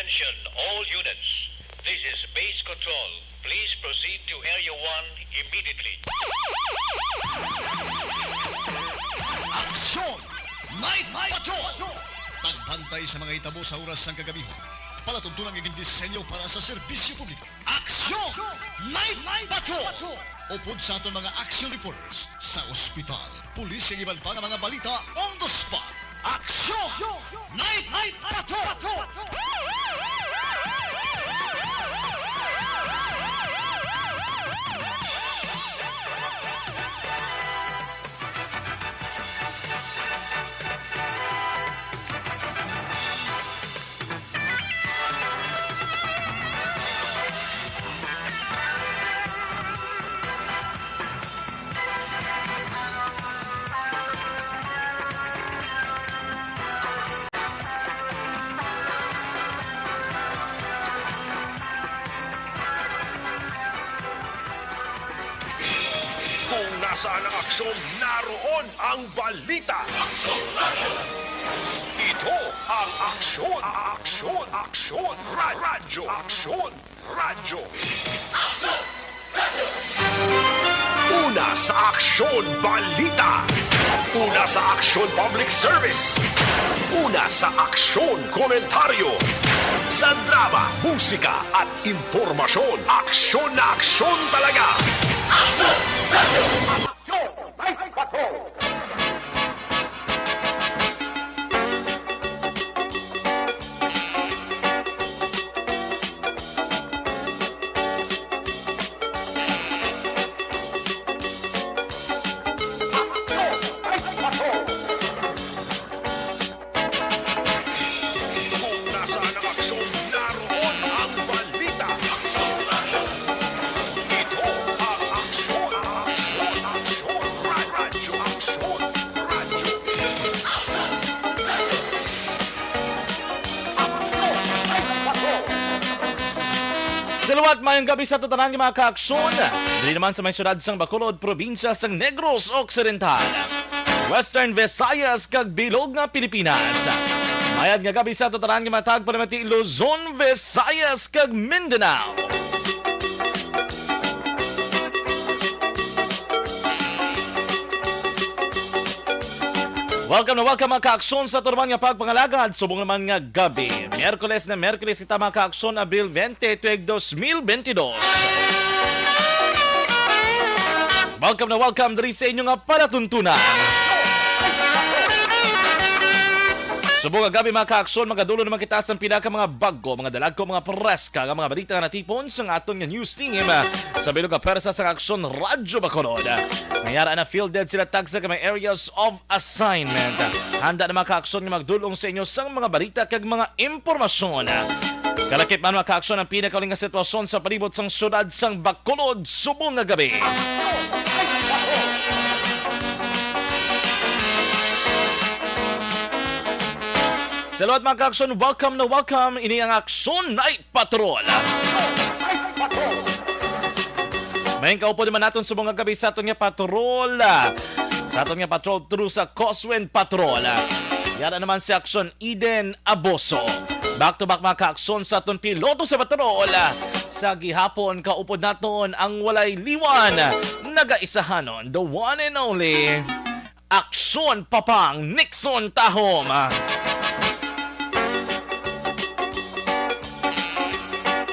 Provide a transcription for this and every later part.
Attention all units. This is base control. Please proceed to Area 1 immediately. Aksyon! Night Patrol! Tagbantay sa mga itabo sa oras ng kagabihan. Palatuntunang iging disenyo para sa serbisyo publiko. Aksyon! Night Patrol! Upod sa aton mga action reporters sa ospital, pulis ang iban pa ng mga balita on the spot. Aksyon! Night Patrol! Nasaan ang aksyon, naroon ang balita. Ito ang aksyon, radyo. Una sa aksyon, balita. Una sa aksyon, public service. Una sa aksyon, komentaryo. Sa drama, musika at impormasyon, aksyon na aksyon talaga. Aksyon! Night Patrol! Salamat mayong gabi sa tutanang mga kaaksyon. Dili naman sa may syudad sang Bacolod, probinsya sang Negros Occidental, Western Visayas kag bilog nga Pilipinas. Mayad nga gabi sa tutanang mga tagparamati Luzon, Visayas kag Mindanao. Welcome mga kaaksyon sa turban nga pagpangalagad subong naman nga gabi. Miyerkules kita mga kaaksyon, Abril 20, tuig 2022. Welcome diri sa inyo nga palatuntunan. Subong nga gabi mga kaaksyon, magadulo naman kita sa pinaka mga bago, mga dalagko, mga preska, mga balita nga natipon sa aton nga news team sa bilog nga persa sa aksyon Radyo Bacolod. Ngayara na fielded sila tag sa mga areas of assignment. Handa na mga kaaksyon nga magdulong sa inyo sang mga balita kag mga impormasyon. Kalakip man mga kaaksyon ang pinakauling nga sitwasyon sa palibot sang syudad sang Bacolod subong nga gabi. Salamat mga kaaksyon, welcome. Ini ang Aksyon Night Patrol. May kaupo naman natin sa mga gabi sa aton nga patrol. Sa aton nga patrol through sa Coswind Patrol. Yara naman si Aksyon Eden Aboso. Back to back mga kaaksyon sa aton piloto sa patrol. Sa gihapon kaupod naton ang walay liwan. Nagaisahanon, the one and only Aksyon Papang Nixon Tahom.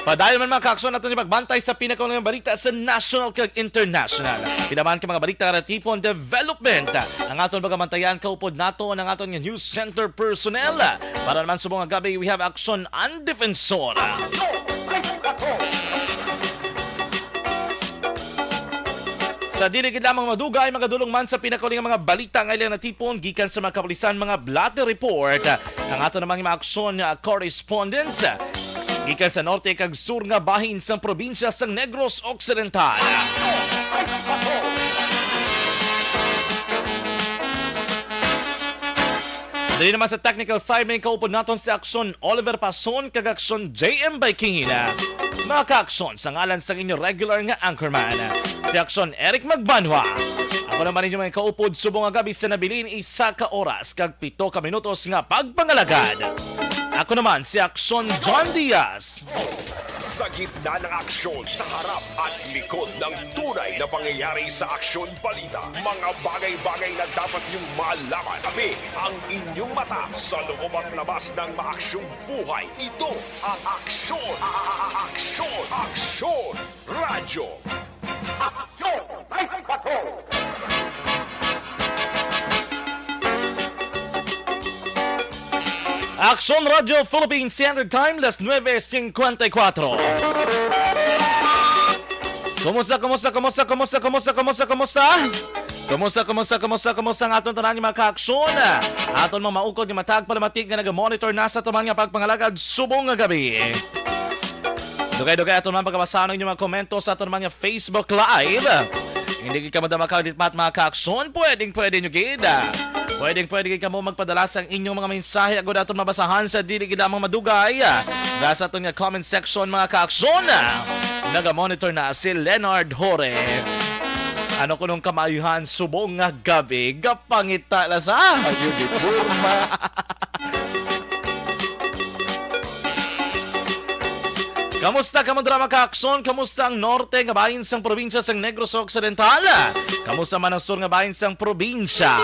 Padayon man mga kaaksyon natin yung pagbantay sa pinakaulang balita sa national kag international. Pinaman ka mga balita na tipon development. Ang aton bagamantayan kaupod nato ng aton news center personnel. Para naman sa mga gabi, we have Aksyon ang Defensor. Sa diligid lamang madugay, magadulong man sa pinakauling mga balita ngayon na tipon gikan sa mga kapulisan mga blotter report. Ang aton namang mga aksyon correspondence gikan sa norte kag sur nga bahin sa probinsya sang Negros Occidental. Dali naman sa technical side may kaupod naton si Aksyon Oliver Pason kag Aksyon JM Baikin. Mga kaaksyon sa ngalan sa inyo regular nga anchorman, si Aksyon Eric Magbanwa. Ako naman ninyo mga kaupod subong nga gabi sa nabilin isa ka oras kag 7 ka minutos nga pagpangalagad. Ako naman si Aksyon John Diaz. Sa gitna ng aksyon, sa harap at likod ng tunay na pangyayari sa Aksyon Balita. Mga bagay-bagay na dapat niyong malaman. Kami ang inyong mata sa loob at labas ng maaksyong buhay. Ito ang Aksyon! Aksyon! Aksyon! Radyo! Aksyon! Night Patrol! Aksyon Radio Philippine Standard Time, las 9:54. Kumusta ang aton tanan nga mga kaaksyon? Aton mga maukod nga matag palamatik nga nag-monitor na sa taman nga pagpangalagad subong nga gabi. Dugay-dugay aton mga pagkabasahan ng mga komento sa aton mga Facebook Live. Hindi ka madama ka ditpat mga kaaksyon, pwede nyo gida. Pwede ka mo magpadala sa inyong mga mensahe agad aton mabasahan sa dili gid lamang madugay. Sa aton nga comment section mga kaaksyon. Naga-monitor na si Leonard Hore. Ano kunong kamayuhan subong nga gabi, gapangita na sa ayun di forma. Kamusta ka drama kaakson? Kamusta ang norte nga bahin sang probinsya sang Negros Occidental? Kamusta man ang sur nga bahin sang probinsya?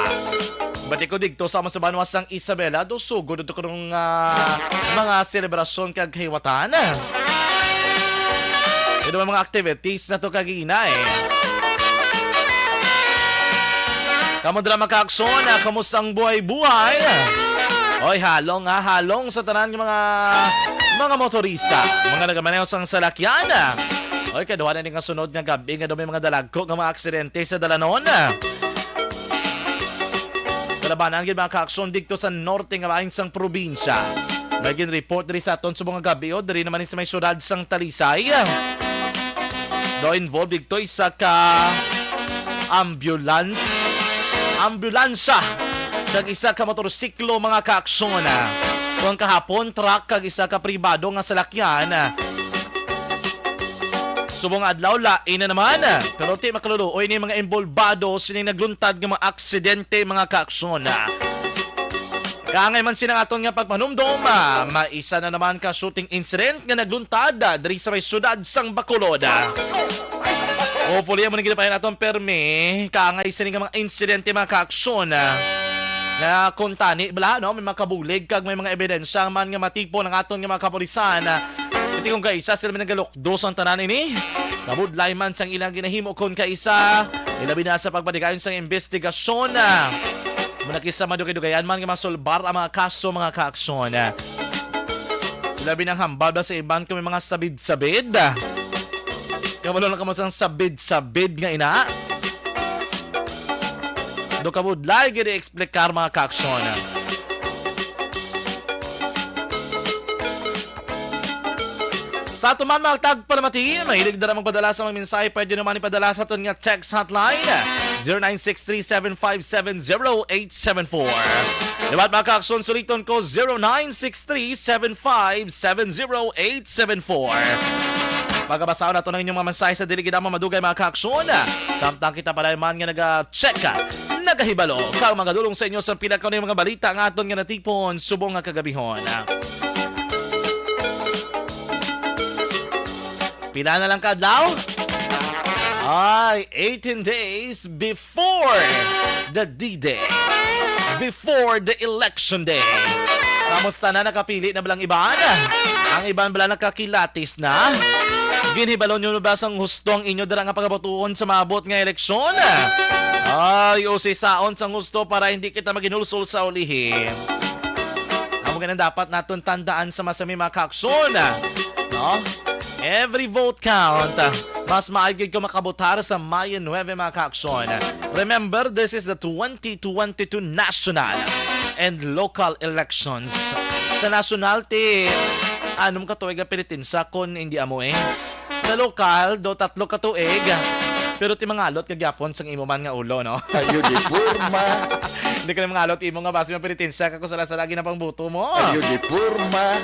Bati ko digto sama sa banwas sang Isabela do sugod do kunong mga selebrasyon kag hiwatan. Ito mga activities na to kagina eh. Kamu drama kaakson, kamusta ang buhay-buhay? Oy, halong sa tanan ng mga motorista, mga nagamaneho sang salakyan. Oy, kaduha na nga sunod nga gabi nga may mga dalagko nga mga aksidente sa dalanon. Kalabanan gid mga kaakson dito sa norte nga bahin sang probinsya. Naging report diri sa aton sa mga gabi o diri naman sa may syudad sang Talisay. Do involved dito isa ka ambulansya kag isa ka motorsiklo mga kaaksyon. Kung kahapon truck kag isa ka pribado nga salakyan. Subong adlaw lain na naman. Pero ti makaluluoy ni mga involvado sining nagluntad nga mga aksidente mga kaaksyon. Kaangay man sinang aton nga pagpanumdom, maisa na naman ka shooting incident nga nagluntad diri sa may syudad sang Bacolod. Hopefully mo nang ginapahin aton permi, kaangay sining mga insidente mga kaaksyon. Na kuntani bala no may mga kabulig kag may mga ebidensya man nga matipo ng aton nga mga kapulisan. Iti kung kaisa sila may nagalukdos ang tanan ini. Kabudlay man sang ilang ginahimo kon kaisa. Ilabi na sa pagpadikayon sang investigasyon. Manakisa madugay-dugayan man nga masulbar ang mga kaso mga kaaksyon. Ilabi ng hambal sa iban kung may mga sabid-sabid. Kamalo lang kamo sang sabid-sabid nga ina. Do kabudlay gid i-explicar mga kaaksyon. Sa ato man mga tagpalamati, mahilig na magpadala sa mga mensahe, pwede naman ipadala sa aton nga text hotline 0963-750-874. Diba't mga kaaksyon, suliton ko 0963-750-874. Pagkabasaon na ito ng inyong mga mensahe sa diligid ang madugay mga kaaksyon. Samtang kita pala man nga nag-check nagahibalo kang mga dulong sa inyo sa pinakaw ng mga balita ang aton nga natipon subong nga kagabihon. Pila na lang kadlaw? Ay, 18 days before the D-Day. Before the election day. Kamusta na nakapili na balang iban? Ang iban bala nakakilatis na? Ginibalon nyo ba sang husto ang inyo dala nga pagkabutuon sa maabot nga eleksyon? Ay, usisaon sang husto para hindi kita maginulsol sa ulihim. Ang mga dapat natin tandaan sa masami mga kaaksyon. No? Every vote count. Mas maigig ko makabutar sa Mayo 9 mga kaaksyon. Remember, this is the 2022 national and local elections. Sa national, anong katuig ang pinitinsa kung hindi amo eh. Sa lokal, do 3 katuig. Pero ti mangalot kagyapon sang imo man nga ulo, no? Ayun di forma. Hindi ka na mangalot imo nga base ng pinitinsa kako sa lagi na pang buto mo. Ayun di forma.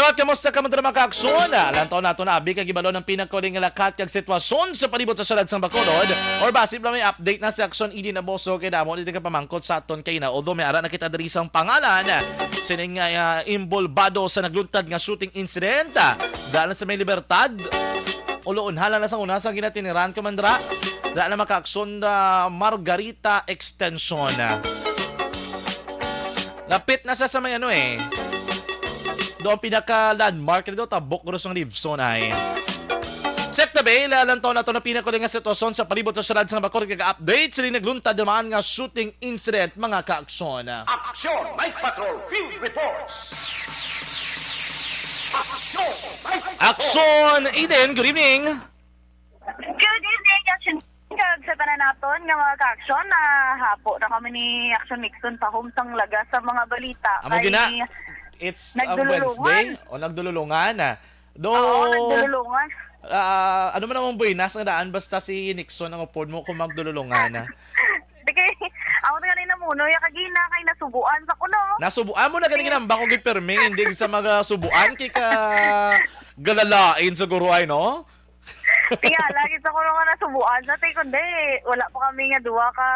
Salamat kamusta ka man mga kaaksyon. Lantaw nato na abi kag ibalo ng pinakaling lakat kag sitwasyon sa palibot sa syudad sang Bacolod or basib lang may update na sa aksyon idi na boso kay damo dito ka pamangkot sa aton kay na although may ara na kita diri sang pangalan sining imbolbado sa nagluntad nga shooting incident dahil sa may libertad uloon hala na sang una sang ginatiniran komandra dahil na makaaksyon Margarita Extension. Lapit na sa may doon pinaka-landmark nito, tabok gusto ng Livson ay. Check the bail, lalantaw na ito na pinakaling nga sitwasyon sa palibot sa syudad sa Bacolod kag-update sila nagluntad naman nga shooting incident mga kaaksyon. Aksyon! Night Patrol! Field Reports! Aksyon! Aksyon! Eden, good evening! Good evening, Action Kag sa tanan naton nga mga ka-aksyon na hapo na kami ni Action Nixon pa home sang laga sa mga balita. Amo gina, it's Wednesday o nagdululungan. Oo, nagdululungan. Ano man namang buinas na daan basta si Nixon ang upod mo kung magdululungan. Ako na ganina muno, yung kagina kay nasubuan sa kuno. Nasubuan mo na ganyan ang bako gipirmi, hindi sa mga subuan kay ka galalain siguro ay no? Kaya lagi sa kuno nga nasubuan sa tay kundi wala pa kami nga duwa ka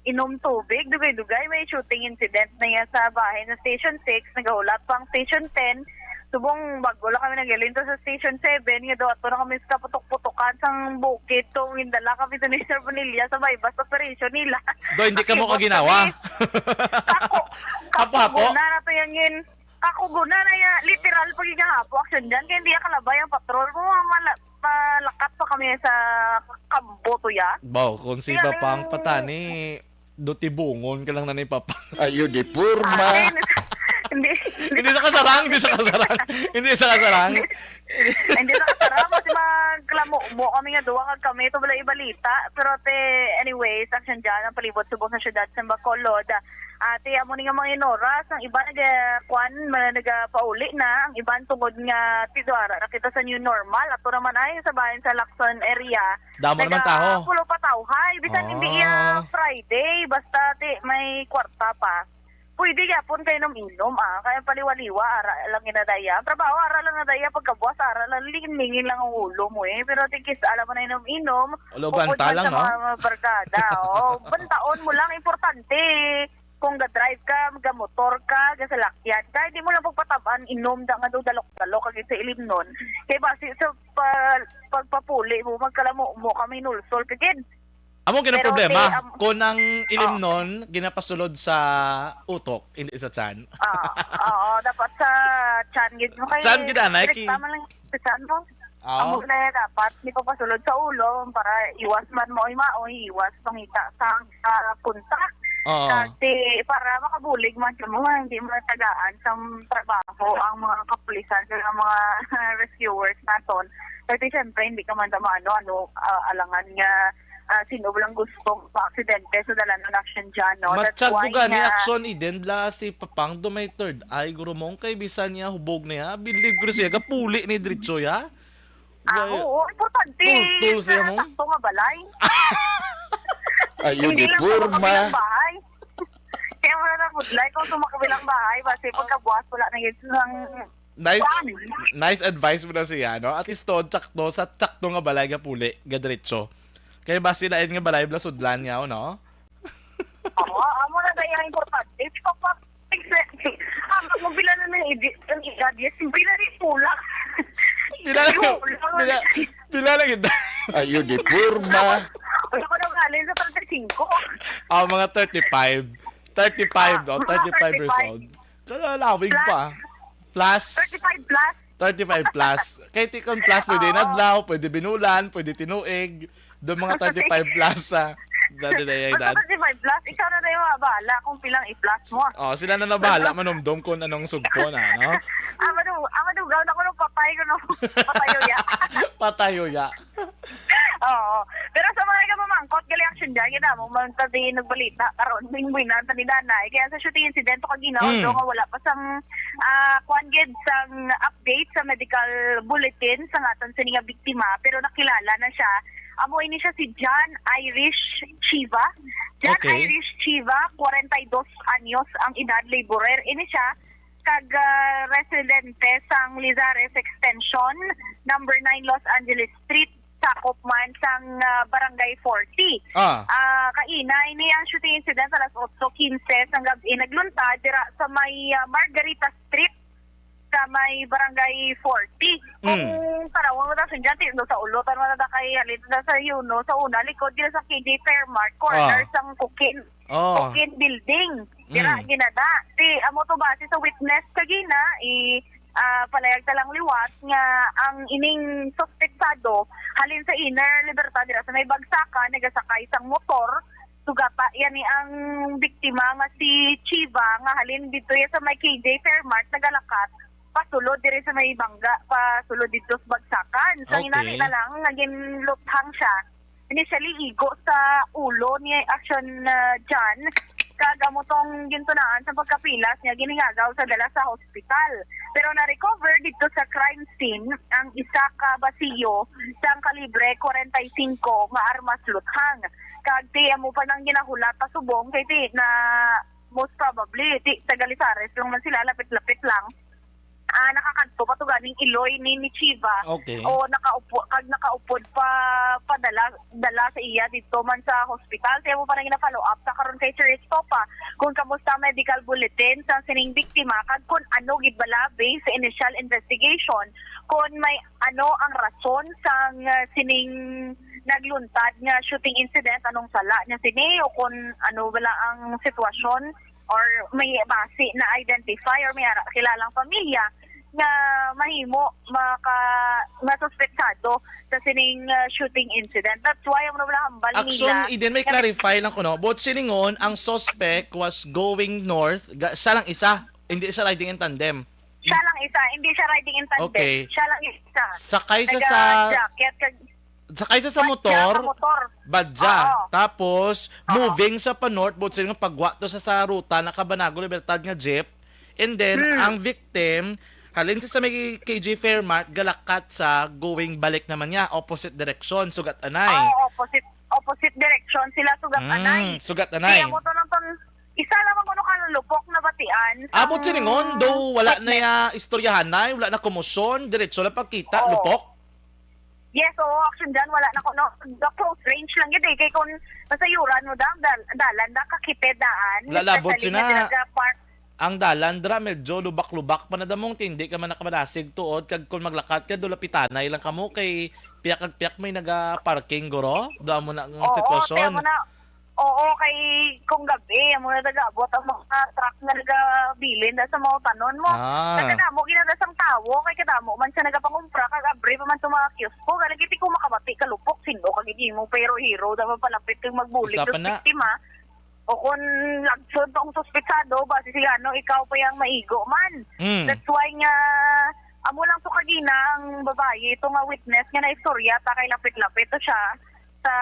inom tubig, dugay-dugay may shooting incident na yan sa bahay sa Station 6, nagahulat pang Station 10. Subong bago lang kami nagalinto sa Station 7, nga doon na kami sa putok-putokan sang bukit, tong indala kami sa Mr. Vanilla sa bypass operation nila. Do, hindi ka mo kaginawa? Kapo na na to yan kakuguna na yan, literal pagkikahapo action dyan, kaya hindi kalabay ang patrol mo, malakat pa kami sa kambo to ya. Baw, kung si Papang patani, do tibungon ka lang na ni Papa. Ayun, di purma. Hindi Hindi sa kasarang. Hindi sa kasarang, kasi magklamo mo kami nga duwa kag kami ito wala ibalita. Pero anyways, action dyan ang palibot subong sa syudad sa Bacolod. Ate, amo ni nga mga inoras, ang iba nagapauli na, ang iba tungod nga tidwara, nakita sa new normal, ato naman ay sa bayan sa Lacson area. Damo naman tao. Pulo pa tao, hay, bisan hindi Friday, basta may kwarta pa. Pwede yapon kayo inom kaya paliwaliwa, ara lang inadaya. Trabaho, ara lang nadaya, pagkabuas, ara lang, lingin lang ang ulo mo pero tikis, alam mo na inom-inom. Ulo, banta lang, no? Mga barkada, bantaon mo lang, importante. Kung ga-drive ka, ga-motor ka, ga-salakyan ka, hindi mo lang pagpatabaan, inom da nga daw dalok-dalok kag sa ilim nun. Kaya ba, sa pagpapuli mo, magkalamo mo kami nulsol kagin. Amo gina problema, kung ang ilim nun, ginapasulod sa utok, hindi sa chan. Oo, dapat sa chan gid mo kayo. Chan gid anay Tama lang sa chan mo. Amo na dapat, hindi pa pasulod sa ulo, para iwas man mo iwas pangita sa punta. Kasi para makabulig man siya mo, hindi mo natagaan sa trabaho ang mga kapulisan sa mga rescuers naton. Kasi siyempre, hindi ka man alangan nga sino lang gustong pa-aksidente sa dala ng action dyan. No? Matsyag ko gani action Eden bla si Papang do may third eye guro mong kay bisan niya hubog niya. Believe ko siya kapuli ni Diretso ya. Oo, importante. Tul siya mo. Sakto nga balay. Ayun, di purma. Kaya wala na budlay kung sumakabilang bahay kasi pagkabuas wala na yun ng nice advice mo na siya, no? At least to, sakto nga balay nga puli, ga diretso. Kaya ba sila nga balay bla sudlan niya, no? Oo, amo na dahil importante. Ang mobila na ng idadiyas, bila rin pula. Pila lang ito. Ayun, di purma. Wala ko daw galing sa 35. Mga 35. 35 years old. Kalalawig pa. Plus. 35 plus. Kahit ikon plus, pwede nadlaw, pwede binulan, pwede tinuig. Doon mga 35 plus Dati na yung dad. 35 plus, ikaw na yung mabahala kung pilang i-plus mo. Sila na nabahala manumdum kung anong sugpo na, no? Amadugaw na ko nung patay ko nung patayoya. Patayoya. Oo. Pero sa mga kamamangkot, gali action dyan, gina mo, magtadi nagbalita, karoon, wing-wing na, tanidanay. Kaya sa shooting incident, kaginaw, nga wala pa sang kuangid sang update sa medical bulletin sa ngaton sa nga biktima, pero nakilala na siya. Amo ini siya si John Irish Chiva. John Irish Chiva, 42 anyos ang edad, laborer. Ini siya kag residente sang Lizares Extension, number 9 Los Angeles Street, sakop man sang Barangay 40. Kaina, ini ang shooting incident alas 8:15 sang gabi. Nagluntad dira sa may Margarita Street sa may Barangay 40. Kung tarawang mo na dyan, tino sa ulo, tanong na kay halit na sa Yuno, sa una, likod dira sa KJ Fairmart, corner sang Kukin Building. Dira, ginada. Amo to base sa witness kagina, palayag talang liwat nga ang ining suspektado halin sa Inner Libertad dira sa may bagsakan, nagasakay sang motor, sugata yan ni ang biktima nga si Chiva nga halin dito yan sa may KJ Fairmart nagalakat pasulod diri sa may bangga pasulod dito sa bagsakan. Sa inani na lang naging luthang siya. Initially igo sa ulo ni Action John kagamo tong gintunaan sa pagkapilas niya giningagaw sa dala sa hospital. Pero na-recover dito sa crime scene ang isa ka basiyo sa kalibre 45 nga armas luthang. Kag mo pa nang ginahulat pa subong kay na most probably taga Lizares lang man sila lapit-lapit lang. Nakakanto pa to ganing Iloy ni Chiva. O nakaupod pa dala sa iya dito man sa hospital. Kaya mo pa nang gina-follow up sa karon kay Sir Estopa kung kamusta medical bulletin sa sining biktima kag kung ano gibala based sa initial investigation kung may ano ang rason sang sining nagluntad nga shooting incident anong sala niya sini o kung ano wala ang sitwasyon or may base na identify or may kilalang pamilya nga mahimo masuspektado sa sining shooting incident. That's why ang hambal nila. Action, Eden, may clarify lang ko, no? Both siningon, ang suspect was going north. Siya lang isa. Hindi siya riding in tandem. Siya lang isa. Hindi siya riding in tandem. Okay. Siya lang isa. Sakay siya sa... Sakay siya sa motor. Badja. Tapos, moving sa pa-north, both siningon, pagwa to sa ruta, nakabanago, Libertad nga jeep. And then, ang victim... Halin sa may KJ Fairmart, galakat sa going balik naman niya, opposite direction, sugat anay. Opposite direction sila, sugat anay. Sugat anay. Kaya mo to lang isa lang mo lupok na batian. Abot siningon, though wala na istoryahan na, wala na kumusyon, diretso lang pagkita, lupok. Yes, action dyan, wala na ko, no, the close range lang yun kay kung masayuran mo dalan da kakipedaan. Lalabot siya na. Ang dalan dra medyo lubak-lubak pa na damong tindi ka man nakabalasig tuod kag kung maglakat ka dulapitanay lang kamo kay piyak may naga-parking goro do mo na ang sitwasyon. Kay kung gabi mo na nagabot ang mga truck na nagabilin sa mga tanon mo. Nagkadamo ginada sang tawo kay kadamo man siya nagapangumpra kag abre pa man sa mga kiosco galagiti ko makabati kalupok sindo kag mo pero hero dapat palapit kang magbulig sa biktima. O kung lagsod ang suspetsado, base siya, ikaw pa yung maigo man. That's why nga, amo lang so kagina ang babae, ito nga witness nga na istorya, kay lapit-lapit to siya, sa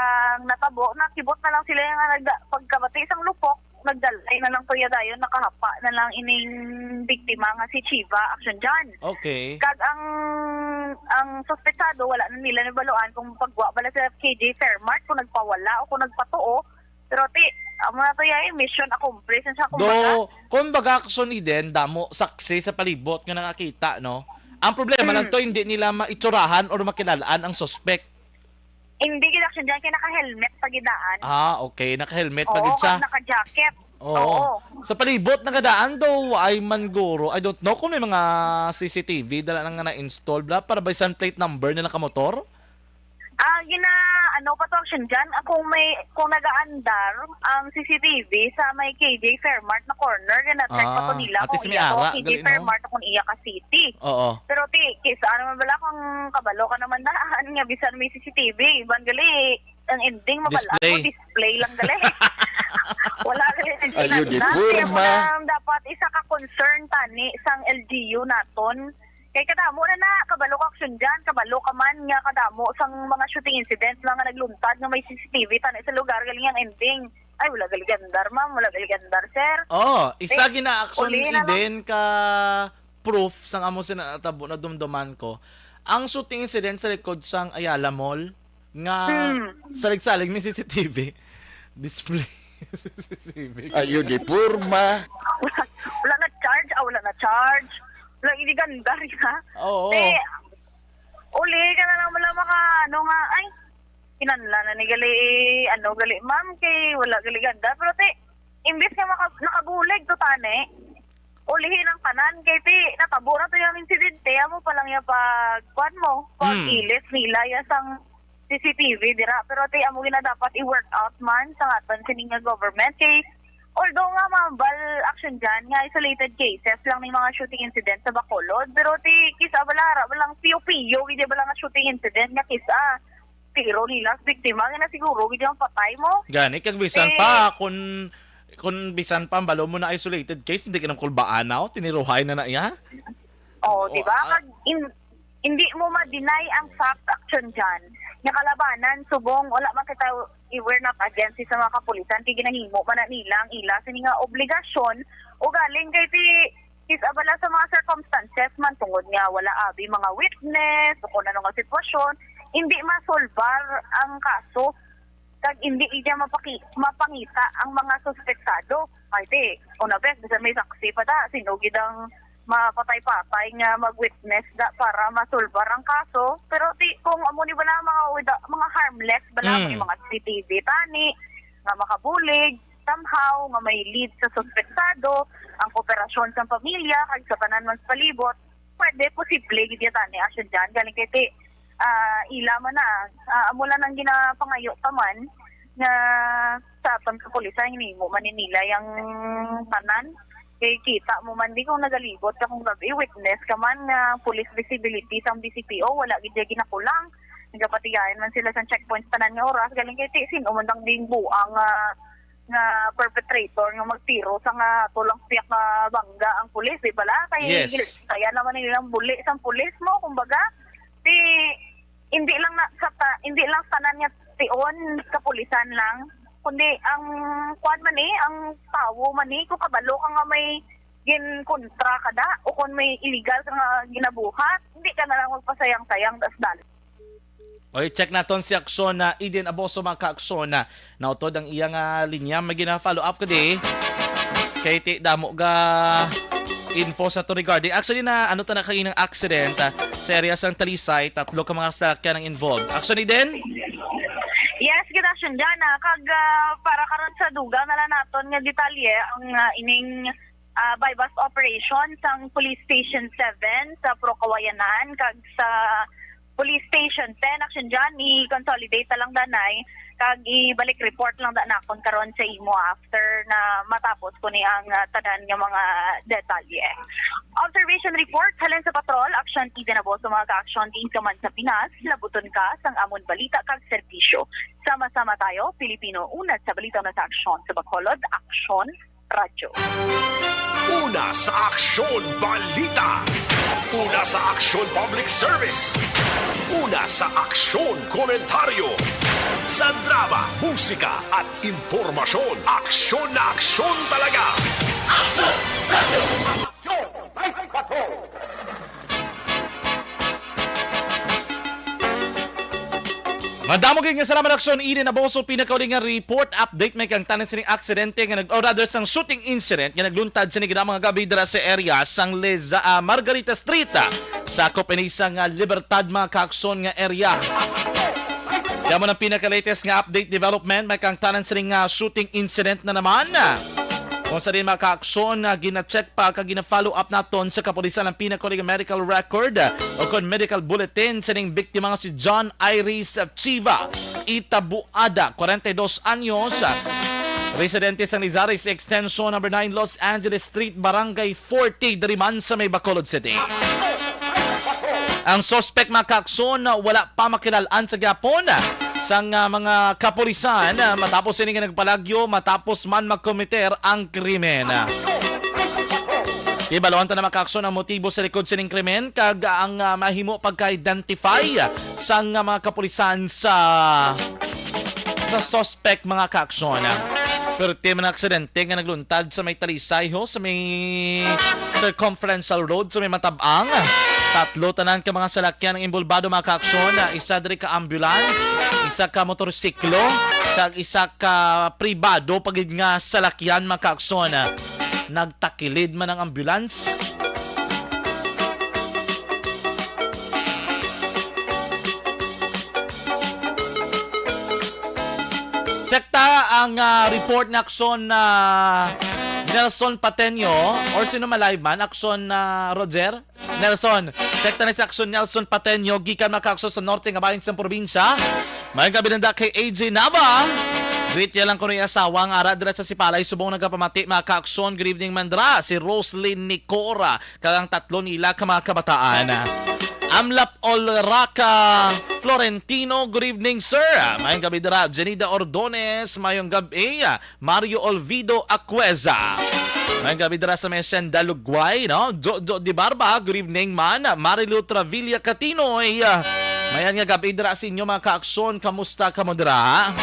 natabo, nakibot na lang sila yung pagkabati isang lupok, nagdalay na lang tuya dayon, nakahapa na lang ining biktima nga si Chiva, Action John. Okay. Kag ang suspetsado, wala na nila nabaluan kung pagwa bala sa KJ Fairmart, kung nagpawala o kung nagpatuo, pero amo na to mission accomplished sa kumbaga. Kung baga action Eden, damo saksi sa palibot nga nakakita, no? Ang problema lang to, hindi nila maitsurahan or makilalaan ang suspect. Hindi gid action dyan, kaya naka-helmet pagidaan. Okay. Naka-helmet pagid siya. Oo, naka-jacket. Oo. Sa palibot nagadaan daw ay manguro. I don't know kung may mga CCTV dala nang na-install bla para by sun plate number na nakamotor. Ano pa to action dyan? Kung nag-aandar ang CCTV sa may KJ Fairmart na corner, na-check pa to nila kung iya ko KJ Fairmart kung iya ka city. Oo. Pero kisa naman bala kung kabalo ka naman daan nga bisan may CCTV. Iban gali, ang ending mabala ko, display lang gali. Wala gali nagsinagdan. Dapat isa ka concern tani sang LGU naton. Kay kadamo na kabalo ka action dyan, kabalo ka man nga kadamo sang mga shooting incidents mga nagluntad nga may CCTV tanay sa lugar galing ang ending. Ay wala gali gandar ma'am, wala gali gandar sir. Isa gina-action din ka proof sang amo sinatabo na dumduman ko. Ang shooting incident sa likod sang Ayala Mall nga salig-salig may CCTV display. CCTV. Ayun di purma. Wala na charge, wala na charge. Wala, hindi ganda rin ha. Oo. Uli ka na lang wala maka, ay, kinanla na ni gali, gali, ma'am, kay wala gali ganda. Pero imbis nga nakabulig to tane, ulihin ang kanan, kay natabo na to yung insidente, amo pa lang yung pag ilis nila, yung CCTV, dira. Pero amo na dapat i-work out man sa aton sining nga government, kay although nga mambal action dyan, nga isolated cases lang ng mga shooting incident sa Bacolod, pero kisa balara, walang piyo-piyo, hindi ba lang shooting incident nga kisa, pero nila, biktima, nga na siguro, hindi ang patay mo. Gani, kag bisan pa, kung bisan pa, balo mo na isolated case, hindi ka nang kulbaan na, tiniruhay na iya. Diba? Hindi mo ma-deny ang fact action dyan. Yung kalabanan, subong, wala man kita i-wear na agency sa mga kapulisan, kaya ginahimo man na nilang ila sa nga obligasyon, o galing kay abala sa mga circumstances man, tungod nga wala abi mga witness, o kung ano nga sitwasyon, hindi masolbar ang kaso, kag hindi iya mapangita ang mga suspektado. Ay, una bes, bisa may saksi pa da, sinugid ang mapatay-patay nga mag-witness da para masolbar ang kaso. Pero kung amo ni bala mga harmless, bala yung mga CCTV tani, nga makabulig, somehow, nga may lead sa suspektado, ang kooperasyon sa pamilya, kag sa tanan man sa palibot, pwede, posible, gid tani asya dyan. Galing kay ila man na, amo lang nang ginapangayo taman, nga sa pagkapulisan, hindi mo maninila yung tanan, kay kita mo man di kung nagalibot ka kung gabi, witness ka man nga police visibility sa BCPO, wala gid ginakulang. Nagapatigayan man sila sa checkpoints tanan nga oras, galing kay sino man dang ding buang nga perpetrator nga magtiro sa nga tulang piyak na bangga ang pulis, di bala? Kay kaya naman nilang buli sa pulis mo, kumbaga. Hindi lang tanan nga tion kapulisan lang, kundi ang kuan man ang tawo man kung kabalo ka nga may kontra ka da o kung may illegal ka nga ginabuhat, hindi ka na lang magpasayang-sayang dasdal. Oy, check naton si aksyon na Eden Aboso mga ka-aksyon na nautod ang iyang linya, may gina-follow up ka di kay damo ga info sa to regarding actually na ano ta na kainang accident sa area sang Talisay, 3 ka mga sakyan ang involved. Action Eden? Yes, gidasyon dyan kag para karon sa dugang na lang naton nga detalye ang ining bypass operation sang Police Station 7 sa Prokawayanan kag sa Police Station 10 action dyan i-consolidate lang danay kag ibalik report lang da nakon karon sa imo after na matapos ko ni ang tanan nga mga detalye. Observation report halin sa patrol action Eden Aboso mga ka-action din ka man sa Pinas, labuton ka sang amon balita kag serbisyo. Sama-sama tayo, Pilipino, unat sa balita na sa aksyon sa Bacolod, Aksyon Radyo. Una sa Aksyon Balita. Una sa Aksyon Public Service. Una sa Aksyon Komentaryo. Sa drama, musika at impormasyon. Aksyon na aksyon talaga. Aksyon! Aksyon! Night Patrol! Madamo kay nga salamat aksyon Eden Aboso pinakauling nga report update may kang tanan sining aksidente nga sang shooting incident nga nagluntad sining mga gabi dira sa area sang Margarita Street sakop ini sang Libertad mga kaaksyon nga area. Kaya mo ng pinaka-latest nga update development may kang tanan sining shooting incident na naman. Kung sa rin mga ka-aksyon na gina-check pa kag gina-follow up naton sa kapulisan ng pinakaling medical record o kung medical bulletin sa ning biktima nga si John Iris Chiva Itabuada, 42 anyos, residente sa Lizares Extension No. 9 Los Angeles Street, Barangay 40, Diriman sa may Bacolod City. Ang suspect mga ka-aksyon wala pa makilalaan sa Japon sang mga kapulisan matapos ini nga nagpalagyo matapos man magkomiter ang krimen. Ibalawan ta na makaaksyon ang motibo sa likod sining krimen kag ang mahimo pagka-identify sang mga kapulisan sa suspect mga kaaksyon. Pero tema ng aksidente nga nagluntad sa may Talisay sa may Circumferential Road sa may Matabang. 3 tanan ka mga salakyan ng imbolbado mga kaaksyon, isa diri ka ambulance, isa ka motorsiklo, kag isa ka pribado pagid nga salakyan mga kaaksyon. nagtakilid man ang ambulance. Sekta ang report na aksyon na Nelson Pateño or sino malive man aksyon na Roger Nelson. Sekta na sa aksyon Nelson Pateño gikan makaakso sa norte nga bahin sa probinsya. May kabinanda kay AJ Nava. Greet niya lang kuno yung asawa nga ara dira sa Sipalay subong nagapamati makaaksyon. Good evening mandra si Roslyn Nicora kagang tatlo nila ka mga kabataan. Amlap Olraca Florentino, good evening sir. Mayong gabi dira Janida Ordones, mayong gabi Mario Olvido Acueza. Mayong gabi dira sa Mesen Dalugway, no? Jo Di Barba, good evening man. Marilu Travilla Catinoy. Mayan nga gabi dira sa inyo mga kaaksyon, kamusta ka mo dira?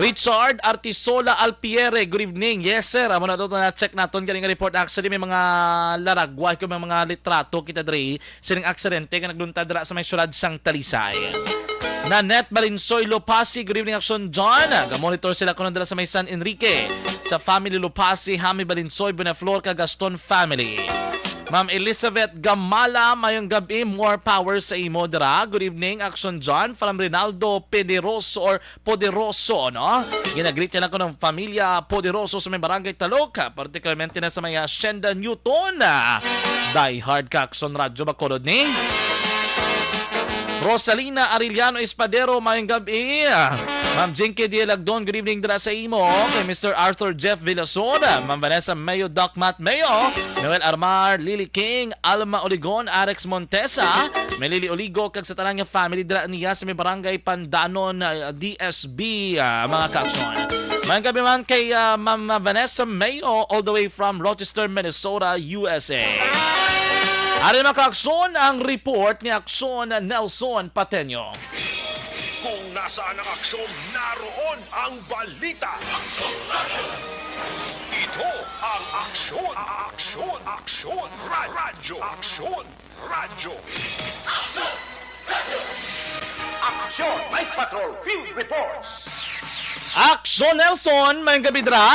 Richard Artisola Alpiere, good evening. Yes sir, amo na ito na-check natin galing report. Actually may mga laragwa, may mga litrato kita diri sining aksidente nga naglunta dira sa may syudad sang Talisay. Nanette Balinsoy Lopasi, good evening action John. Ga-monitor sila kuno dira sa may San Enrique sa family Lopasi, Hami Balinsoy, Bonaflor, Gaston family. Ma'am Elizabeth Gamala, mayong gabi, more power sa imo dira. Good evening, Action John from Rinaldo Pederoso or Poderoso, no? Ginagreet niya lang ko ng familia Poderoso sa may barangay Talok, particularmente na sa may Hacienda Newton. Die hard ka, Action Radyo Bacolod ni Rosalina Arellano Espadero, mayong gabi. Ma'am Jinky Dielagdon, good evening dira sa imo. Kay Mr. Arthur Jeff Villason, Ma'am Vanessa Mayo, Doc Matt Mayo, Noel Armar, Lily King, Alma Oligon, Arex Montesa, may Lily Oligo, kag sa tanang family dira niya sa may barangay Pandanon, DSB, mga kaaksyon. Mayong gabi man kay Ma'am Vanessa Mayo, all the way from Rochester, Minnesota, USA. Ari mga kaaksyon, ang report ni Aksyon Nelson Pateño. Kung nasaan ang aksyon, naroon ang balita. Ito ang aksyon, radyo, radyo. Action Night Patrol Field Reports. Aksyon Nelson, mayong gabi dira.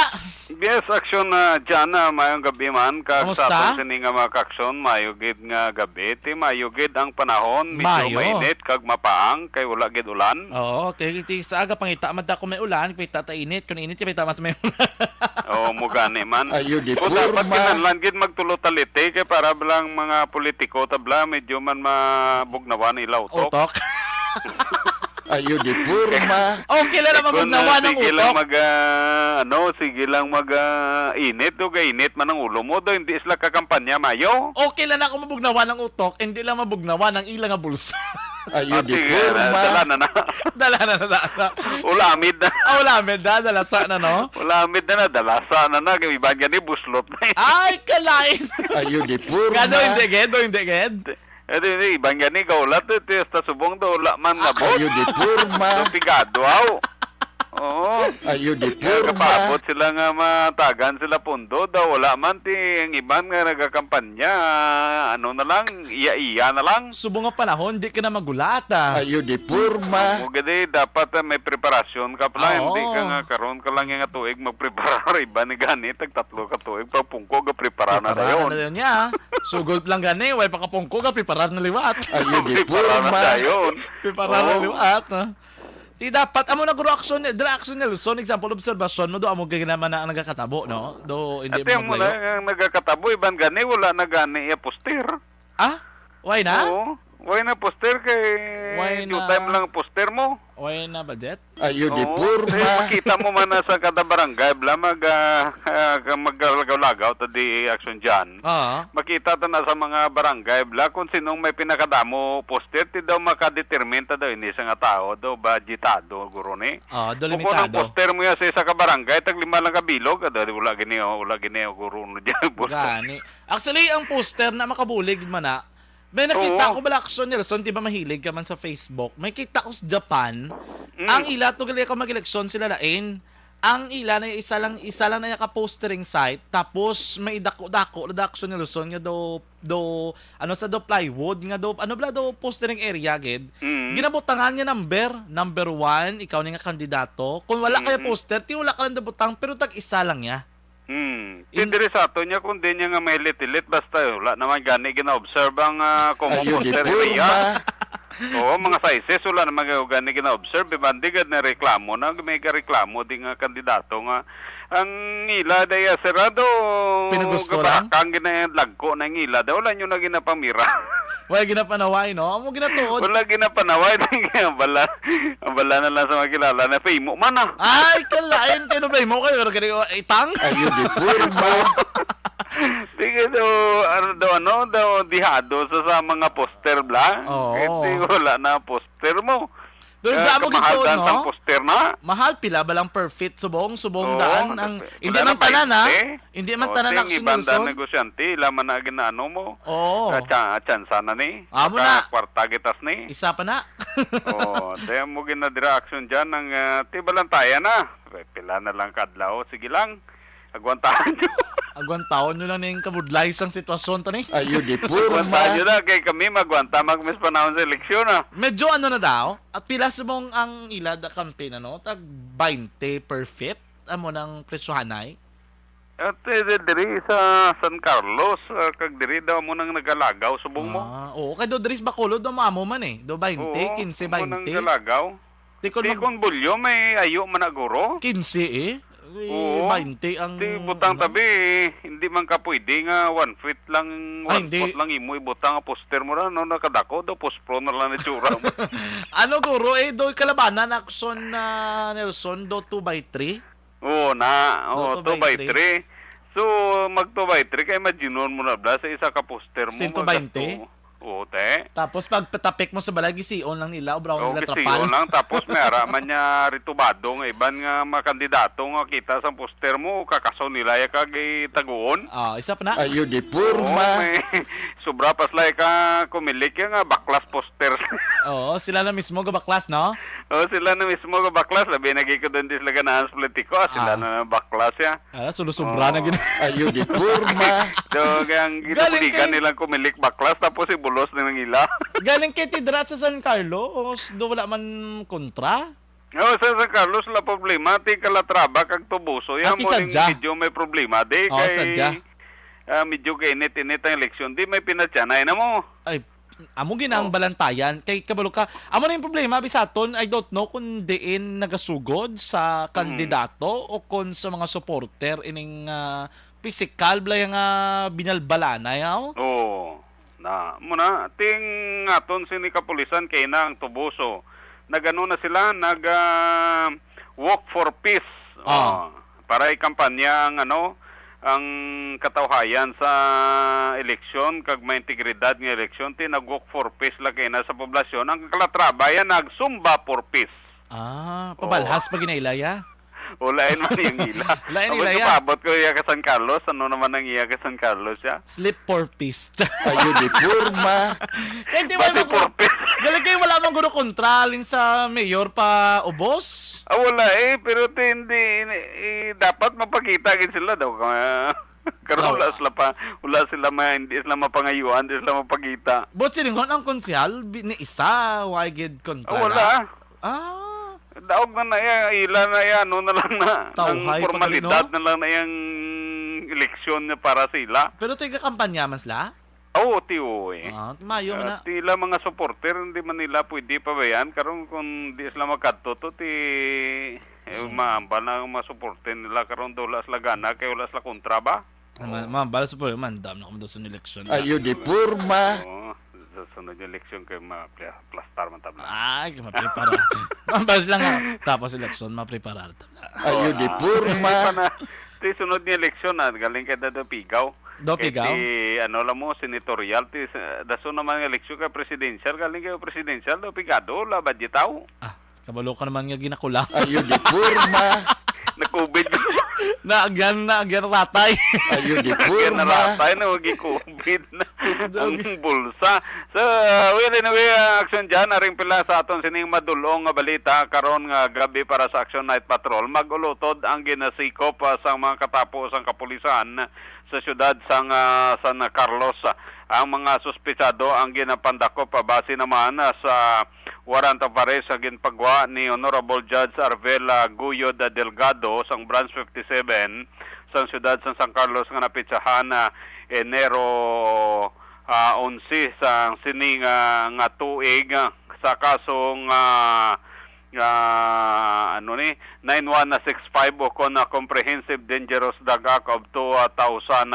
Yes, aksyon na dyan na mayong gabi man. Kamusta? Kagsapon sini nga mga kaksyon, mayugid nga gabi. Ti mayugid ang panahon, medyo Mayo. mainit, kag mapaang, kay wala gid ulan. Oo, tigi sa aga pangita madda ko may ulan, pita ta init, kun init may tama may ulan. Oo, mo gani man. Ayo di O dapat porma. kinahanglan gid magtulo-talite, kay para bilang mga politiko, tabla, medyo man mabugnawan ilaw utok. Utok. Ayo di porma. Okay lang naman magnawa ng Sige lang utok. sige lang init do init man ang ulo mo do hindi sila kakampanya mayo. Okay lang ako mabugnawa ng utok, hindi lang mabugnawa ng ilang nga bulsa. Ayo di Sige, porma. dala na. Dala na. Ulamid na. Wala medda, dalasa na no. Ulamid na dalasa na kay iban gani buslot na. Ay, kalain. Ayo di porma. Gado hindi ged. Edi iban gani gaulat ito sa subong do wala man nga bot. Ayo di porma. Pigado aw. Oo. Ayo di Kapabot porma. sila nga matagan sila pundo daw wala man ti ang iban nga nagakampanya ano na lang iya na lang. Subong nga panahon, di ka na magulat Ayo di porma. O gadi dapat may preparasyon ka pala Oo. hindi ka nga karon ka lang nga tuig magprepara iba ni gani tag tatlo ka tuig pagpungko ga prepara na Preparar dayon. na yun niya. Sugod lang gani, way pakapungko ka, preparar na liwat. Ayo di Prepara na porma. dayon. Preparar na Oo. liwat. Di dapat, amo na action Nelson, example, observation mo, do amo gaganaman na ang nagkakatabo, no? Do, hindi Ate mo mo maglayo. na nagakatabo iban gani wala na gani ya poster. Ah? Why na? Oo. Why na poster kay Why due na? time lang poster mo. Why na budget? Ayo di Oo. Eh, porma. makita mo man na sa kada barangay bla maglagaw-lagaw ta di action diyan. Oo. Makita ta na sa mga barangay bla kung sinong may pinakadamo poster ti daw makadetermine ta daw ini sa nga tao daw budgetado guro ni. Oo, do Kung ang limitado. poster mo ya sa isa ka barangay tag lima lang ka bilog ada wala gini guro no diyan. Gani. Actually, ang poster na makabulig man na, may nakita Oo. ko bala action Nelson, di ba mahilig ka man sa Facebook? May kita ko sa Japan, Mm. ang ila to gali ka mag-eleksyon sila lain. Ang ila na isa lang na naka-postering site, tapos may dako-dako na action Nelson nga do ano sa do plywood nga do ano bla do postering area gid. Mm. Ginabutangan niya number 1, ikaw ni nga kandidato. Kung wala kaya poster, ti wala ka lang butang pero tag isa lang niya. Diri sa ato niya kung di niya nga may lit-lit basta wala naman gani gina-observe ang Ayun, di poster purma. niya. Oo, mga sizes wala naman gani gina-observe. Bandigad na reklamo na may reklamo di nga kandidato nga ang ila daya serado Pinagusto lang? kang ginalagko na ngila daw wala nyo na ginapamira. Wala ginapanaway, no? Amo ginatuod. Wala ginapanaway ang bala na lang sa makilala na fame man ah. Ay, kalain kayo ba mo kayo pero itang? Ayun, di purma. Tingin daw dihado sa mga poster bla. Oo. Hindi wala na poster mo. Pero damo gito, kamahalan no? sang poster na. Mahal pila ba lang per fit subong Oo, daan ang hindi wala man na tanan ha. 20. Hindi man Oo, tanan ting action ibanda Nelson. negosyante laman na ginaano mo. Oo. Chansa na ni. Amo na. Kwarta gitas ni. Isa pa na. Oo, dahil mo ginadira action dyan ng tibalantaya na. Pila na lang kadlaw. Sige lang. Agwantahan nyo. Agwan taon nyo lang na yung kabudlay sang sitwasyon to ni. Ayun, di Agwantahan purma. nyo na. Kay kami magwanta magmis panahon sa eleksyon ah. Medyo ano na daw, at pila subong ang ila da campaign ano, tag 20 per fit amo ng presyohanay. At diri sa San Carlos, kag diri daw mo nang nagalagaw subong mo. Oo, kay do Dris Bacolod do maamo man eh. Do 20, 15, mo nang 20. galagaw. Tikon Di mag kon bulyo may ayo man aguro. 15 eh. Oo. 20 ang Di butang tabi, hindi man ka pwede nga 1 feet lang, Ay, 1 hindi. foot lang imo ibutang ang poster mo ra no nakadako do post-pro na lang na tsura mo. Ano guro eh do kalabanan action na Nelson do 2 by 3. Oo na, Do 2 by 3. So mag 2 by 3 kay maginon mo na bla sa isa ka poster mo. 120? magasto. Oo te. Tapos pag patapik mo sa balagi si on lang nila o brown nila Okay, trapal. lang. Tapos may araman niya ritubado nga iban nga mga kandidato nga kita sa poster mo, kakaso nila ya kag taguon. Ah, isa pa na. Ayun, di Oo, purma. may sobra paslay ka kumilik ya nga baklas poster. Oo, sila na mismo gabaklas, no? Sila na mismo ka baklas, labi nagiko doon sila ganahan sa politiko, sila na baklas ya. Ah, sulusubra na gina. Ayun, di purma. So, kayang Galing gitulikan kay- nilang kumilik baklas, tapos ibulos na ng ila. Galing kay Tidra sa San Carlos, do wala man kontra. Sa San Carlos, la problema, ti kalatraba, kag tubuso, yan Ati mo ning sadya. medyo may problema, di Oo, sadya. medyo kainit-init ang eleksyon, di may pinatyanay na mo. Ay, amo ginang balantayan kay kabalo ka. Amo na yung problema bisaton, I don't know kung diin nagasugod sa kandidato o kung sa mga supporter ining physical blay nga binalbalana yaw. Oo. Na, muna, ting aton sini kapulisan kay na ang tubuso. Nagano na sila, walk for peace. Ah. Para ikampanya ang ang katawhayan sa eleksyon kag may integridad nga eleksyon ti nag-walk for peace lagay na sa poblasyon. Ang kalatrabayan nagsumba for peace. Ah, pabalhas pa ginailaya. O lain man yung ila. Lain Tapos ila ya. kapabot ko iya ka San Carlos. Ano naman ang iya ka San Carlos ya? Slip for peace. Ayun, di purma. Kaya di Bati wala for peace. galing kayo wala mang guro kontralin sa mayor pa ubos. Wala pero hindi dapat mapakita gid sila daw. Karon wala sila hindi sila mapangayuan, hindi sila mapakita. But siningon ang konsyal ni isa wagid kontra. Wala. Ah. Daog na ila na yan, ano na lang na Tawhay ang formalidad pa na lang na yung eleksyon niya para sila. Pero tiga kampanya man sila? Oo, tiyo eh. Ah, mayo man na. Tila mga supporter, hindi man nila pwede pabayan. Karon kung di sila magkadto to, maamba na ang mga supporter nila. Karon wala sila gana, kaya wala sila kontra ba? Mambala sa pwede, mandam na kung doon sa eleksyon. Ayun, di purma. Oo, sa sunod yung eleksyon kayo ma-plastar man tabla. Ay, mapreparar. Mambas lang ha. Tapos eleksyon, mapreparar. Ayun, di purma. Ti sunod ni eleksyon galing kay Dado Pigaw. Do Pigaw? Ti lang mo senatorial ti daso naman ng eleksyon kay presidential galing kay presidential do Pigado la budgetaw. Ah, kabalo ka naman nga ginakula. Ayun, di purma. Na-COVID. Naagyan ratay. Ayun, di Kaya purma. naratay na wagi COVID na ang bulsa. So, anyway, action dyan. Aring pila sa aton sining madulong nga balita karon nga gabi para sa Action Night Patrol. Magulutod ang ginasikop sa mga katapos ang kapulisan sa syudad sang San Carlos. Ang mga suspitsado ang ginapandakop base naman sa warrant of arrest sa ginpagwa ni Honorable Judge Arvela Guyod Delgado sang Branch 57 sa siyudad sa San Carlos nga napitsahan Enero 11 sa sining nga tuig sa kasong 9165 o kon comprehensive dangerous drug act of 2002.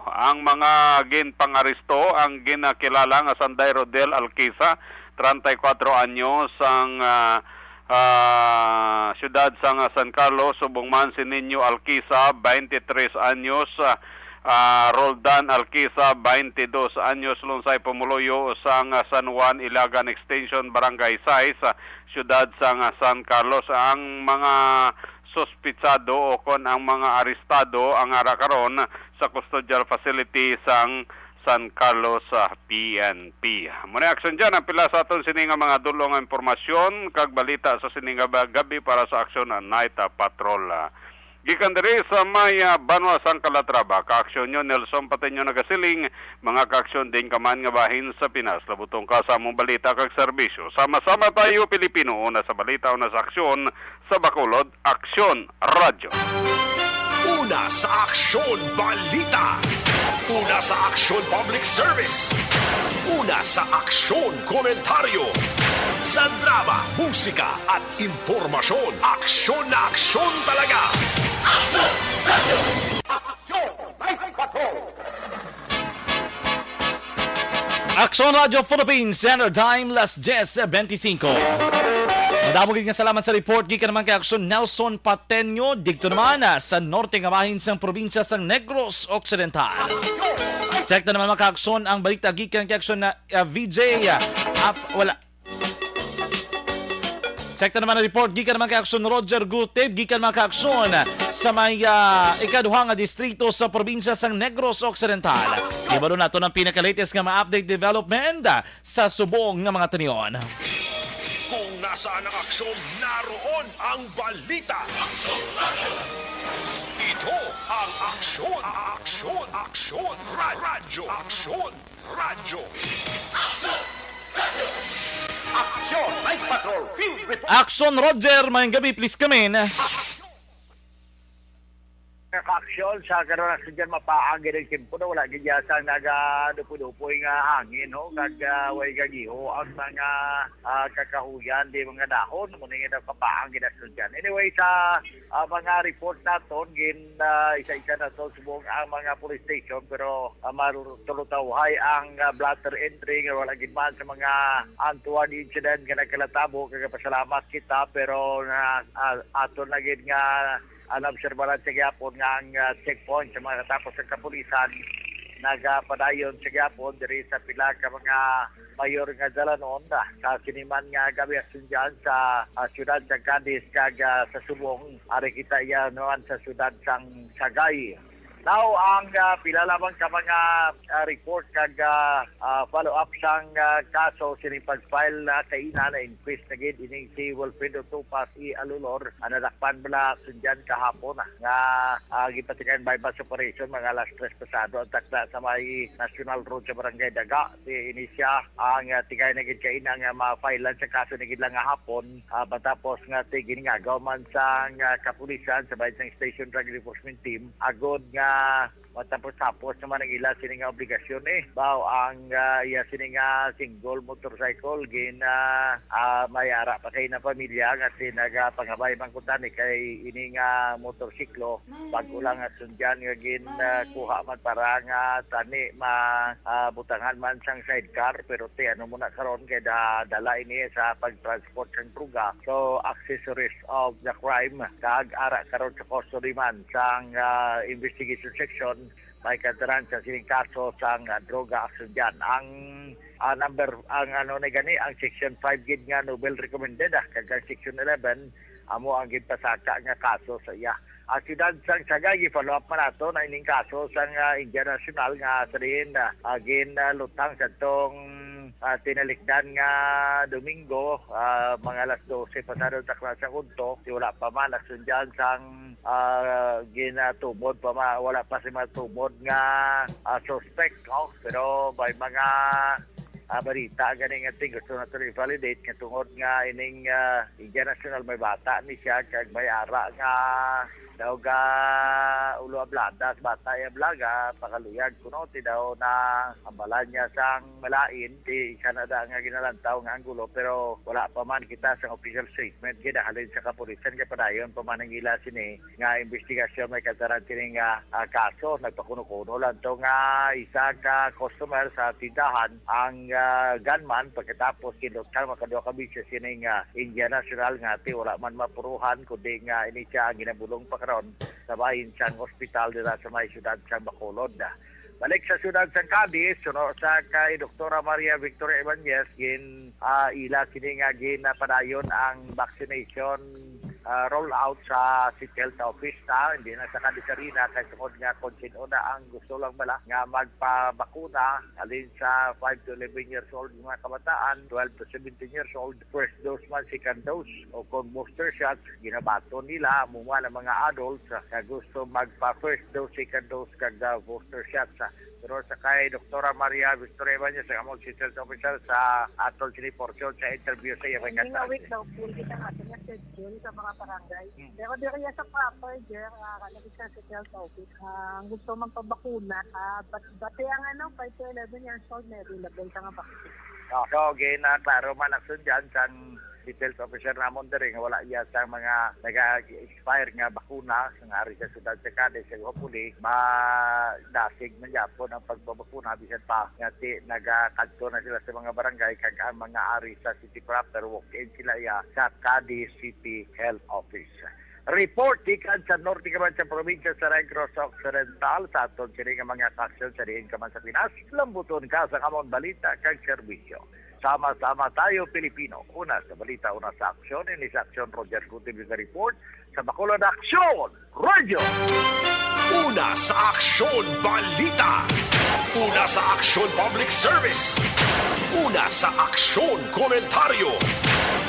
Ang mga ginpangaristo ang ginakilala nga Sanday Rodel Alquiza, 34 anyos, ang siyudad sa San Carlos, subong man si Niño Alquiza, 23 anyos, Roldan Alquiza, 22 anyos, lunsay Pumuloyo sa San Juan Ilagan Extension, Barangay 6, siyudad sa San Carlos. Ang mga sospitsado o kon ang mga arestado ang ara karon sa custodial facility sang San Carlos PNP. Muna aksyon dyan ang pila sa aton sininga mga dulong impormasyon kag balita sa sininga gabi para sa aksyon Night Patrol. Gikan diri sa Maya Banwa sang Calatrava, kaaksyon nyo Nelson Pateño nagasiling, mga kaaksyon din kaman nga bahin sa Pinas. Labutong ka sa among balita kag serbisyo. Sama-sama tayo Pilipino, una sa balita, una sa aksyon, sa Bacolod, Aksyon Radyo. Una sa Aksyon Balita. Una sa Aksyon Public Service. Una sa Aksyon Komentaryo. Sa drama, musika at impormasyon. Aksyon na aksyon talaga. Aksyon Radio! Aksyon Night Patrol! Aksyon Radio Philippines, Standard Time, Las 10:25. Madamog nga salamat sa report gikan naman kay Aksyon Nelson Pateño dito naman sa norte nga bahin sang probinsya sang Negros Occidental. Check na naman mga Aksyon ang balita gikan kay Aksyon na VJ Check na naman ang report gikan naman kay Aksyon Roger Guteb gikan mga Aksyon sa may ikaduha nga distrito sa probinsya sang Negros Occidental. Iba doon nato ng pinaka-latest nga ma-update development sa subong nga mga tanion. Kung nasaan ang aksyon, naroon ang balita. Ito ang Aksyon, Aksyon, Aksyon Radyo. Aksyon Radyo. Aksyon Radyo. Aksyon Night Patrol. Aksyon Roger, mayang gabi please come in. Aksyon sa karon na dyan mapaagi ng timpo na wala ganyan sa nagadupo-dupoy nga hangin ho kag way gagiho ang mga kakahuyan di mga dahon muna nga papaagi na dyan. Anyway sa mga report naton isa-isa na to subong ang mga police station pero marutulutawhay ang blatter entry nga wala ginman sa mga untoward incident nga nagkalatabo kag pasalamat kita pero aton na gid nga obserbaran sa gyapon nga ang checkpoint sa mga katapos ng kapulisan nagapadayon sa gyapon diri sa pila ka mga mayor nga dalanon sa siniman nga gabi asunjan sa siyudad sa Cadiz kag sa Subong ari kita yan noon sa siyudad sang Sagay. Now, ang pila lamang ka mga report kag follow-up sang kaso sinipag-file na kaina na inquest na gid ining si Wilfredo Tupas Alulor nadakpan bala sundyan kahapon nga gipatikan bypass operation mga alas 3 pasado ang takda sa may National Road sa Barangay Daga. Inisya ang tigay na gid kaina nga ma-filean sa kaso na gid lang nga hapon matapos nga tigin nga gawman sang kapulisan sa bayan sang Station Drug Enforcement Team agod nga matapos-tapos naman ang ila sining nga obligasyon baw ang iya sining nga single motorcycle gin mayara pa kay na pamilya nga sinagapangabay man kutan kay ini nga motorsiklo bago lang at sundyan nga gin kuha man para nga tani butangan man sang sidecar pero ano muna karon kay dala ini sa pagtransport sang druga so accessories of the crime kag ara karon sa custody man sang investigation section may kadaran sa sining kaso sang droga action dyan. Ang ang section 5 gid nga Nobel recommended kag section 11 amo ang gipasaka nga kaso sa iya. Ang siyudad sang Sagay follow up man nato na ining kaso sang Indian National nga sarin agin lutang sa tong tinalikdan nga Domingo mga alas 12 pasado sa klase kunto wala pa man nagsundyan sang ginatubod pa wala pa si matubod nga suspect pero may mga balita ganing ating gusto na ito i-validate nga tungod nga ining Indian National may bata ni siya kag may ara nga daw ga ulo abladas bata ya blaga pakaluyag kuno ti daw na ambalan niya sang malain ti Canada nga ginalantaw nga anggulo pero wala pa man kita sa official statement kaya halin sa kapulisan kaya padayon pa man ang ila sini nga investigasyon may kasaran kini nga kaso nagpakuno-kuno lang to nga isa ka customer sa tindahan ang gunman pagkatapos kinukar makadwa ka bisya sini nga India National nga ti wala man mapuruhan kundi nga ini siya ang ginabulong pa karon sa bahin siyang ospital dira sa may syudad sa Bacolod. Balik sa syudad sa Cadiz, suno sa kay Dr. Maria Victoria Ibanez, ila kini nga ginapadayon ang vaccination roll-out sa City Health Office na hindi na sa Cadiz-Arena kay sungod nga kung sino na ang gusto lang bala nga magpabakuna alin sa 5 to 11 years old mga kabataan, 12 to 17 years old, first dose man, second dose o kung booster shots, ginabato nila muma ng mga adults na gusto magpa-first dose, second dose kag booster shots. Pero sa kay Dr. Maria Victoria Ibanez sa among City Health Officer sa atol sini portion sa interview sa iya may kanta. Week daw po kita natin na schedule sa mga barangay. Pero di kaya sa proper jer kalabit sa City Health Office ang gusto magpabakuna bati ang 5 to 11 years old na available sa nga vaccine. So, klaro man ang sundyan sa details officer namon diri nga wala iya sa mga nag-expire nga bakuna nga ari sa syudad sa Cadiz sa hopefully madasig man gyapon ang pagbabakuna bisan pa nga nagakadto na sila sa mga barangay kag ang mga ari sa city proper walk-in sila iya sa Cadiz City Health Office. Report ikan sa norte kaman sa probinsya sa Negros Occidental sa aton kini nga mga aksyon sa diin kaman sa Pinas lambuton ka sa kamong balita kag serbisyo. Sama-sama tayo Pilipino. Una sa balita, una sa aksyon. Ini sa aksyon Roger Gutib sa report sa Bacolod Aksyon Radio. Una sa aksyon balita. Una sa aksyon public service. Una sa aksyon komentaryo.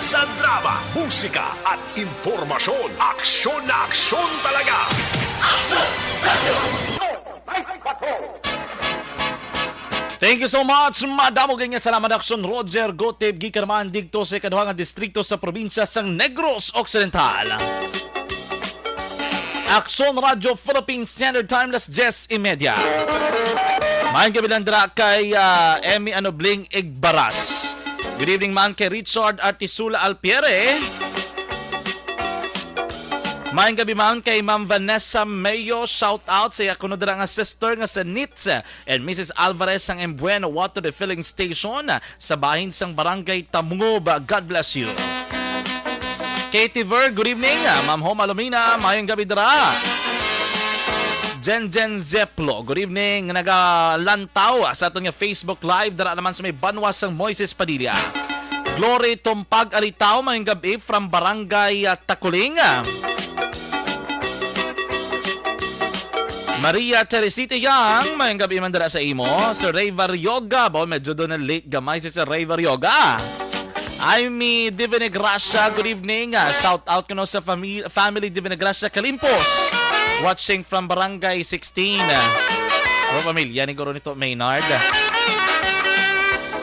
Sa drama, musika at impormasyon. Aksyon na aksyon talaga. Aksyon! Thank you so much. Madamo kanya salamat aksyon Roger Goteb gikan man digto sa kaduhang distrito sa probinsya sang Negros Occidental. Aksyon Radio Philippines Standard Time las 10:30. Maayong gabi lang dira kay Emmy Anobling Igbaras. Good evening man kay Richard Artisula Alpiere. Maayong gabi man kay Ma'am Vanessa Mayo, shout out sa iya kuno dira nga sister nga sa Nitz and Mrs. Alvarez sang Embueno Water Refilling Station sa bahin sang Barangay Tamungob. God bless you. Katie Ver, good evening. Ma'am Homa Lumina, maayong gabi dira. Jen Zeplo, good evening. Nagalantaw sa atong Facebook Live dira naman sa may Banwas sang Moises Padilla. Glory Tumpag Alitaw, maayong gabi from Barangay Takuling. Maria Teresita Yang, mayang gabi man dara sa imo. Sir Ray Varioga, medyo doon na late gamay si Sir Ray Varioga. Amy Divinagracia, good evening. Shout out ko no sa family Divinagracia Kalimpos. Watching from Barangay 16. Pamilya ni Goro nito Maynard.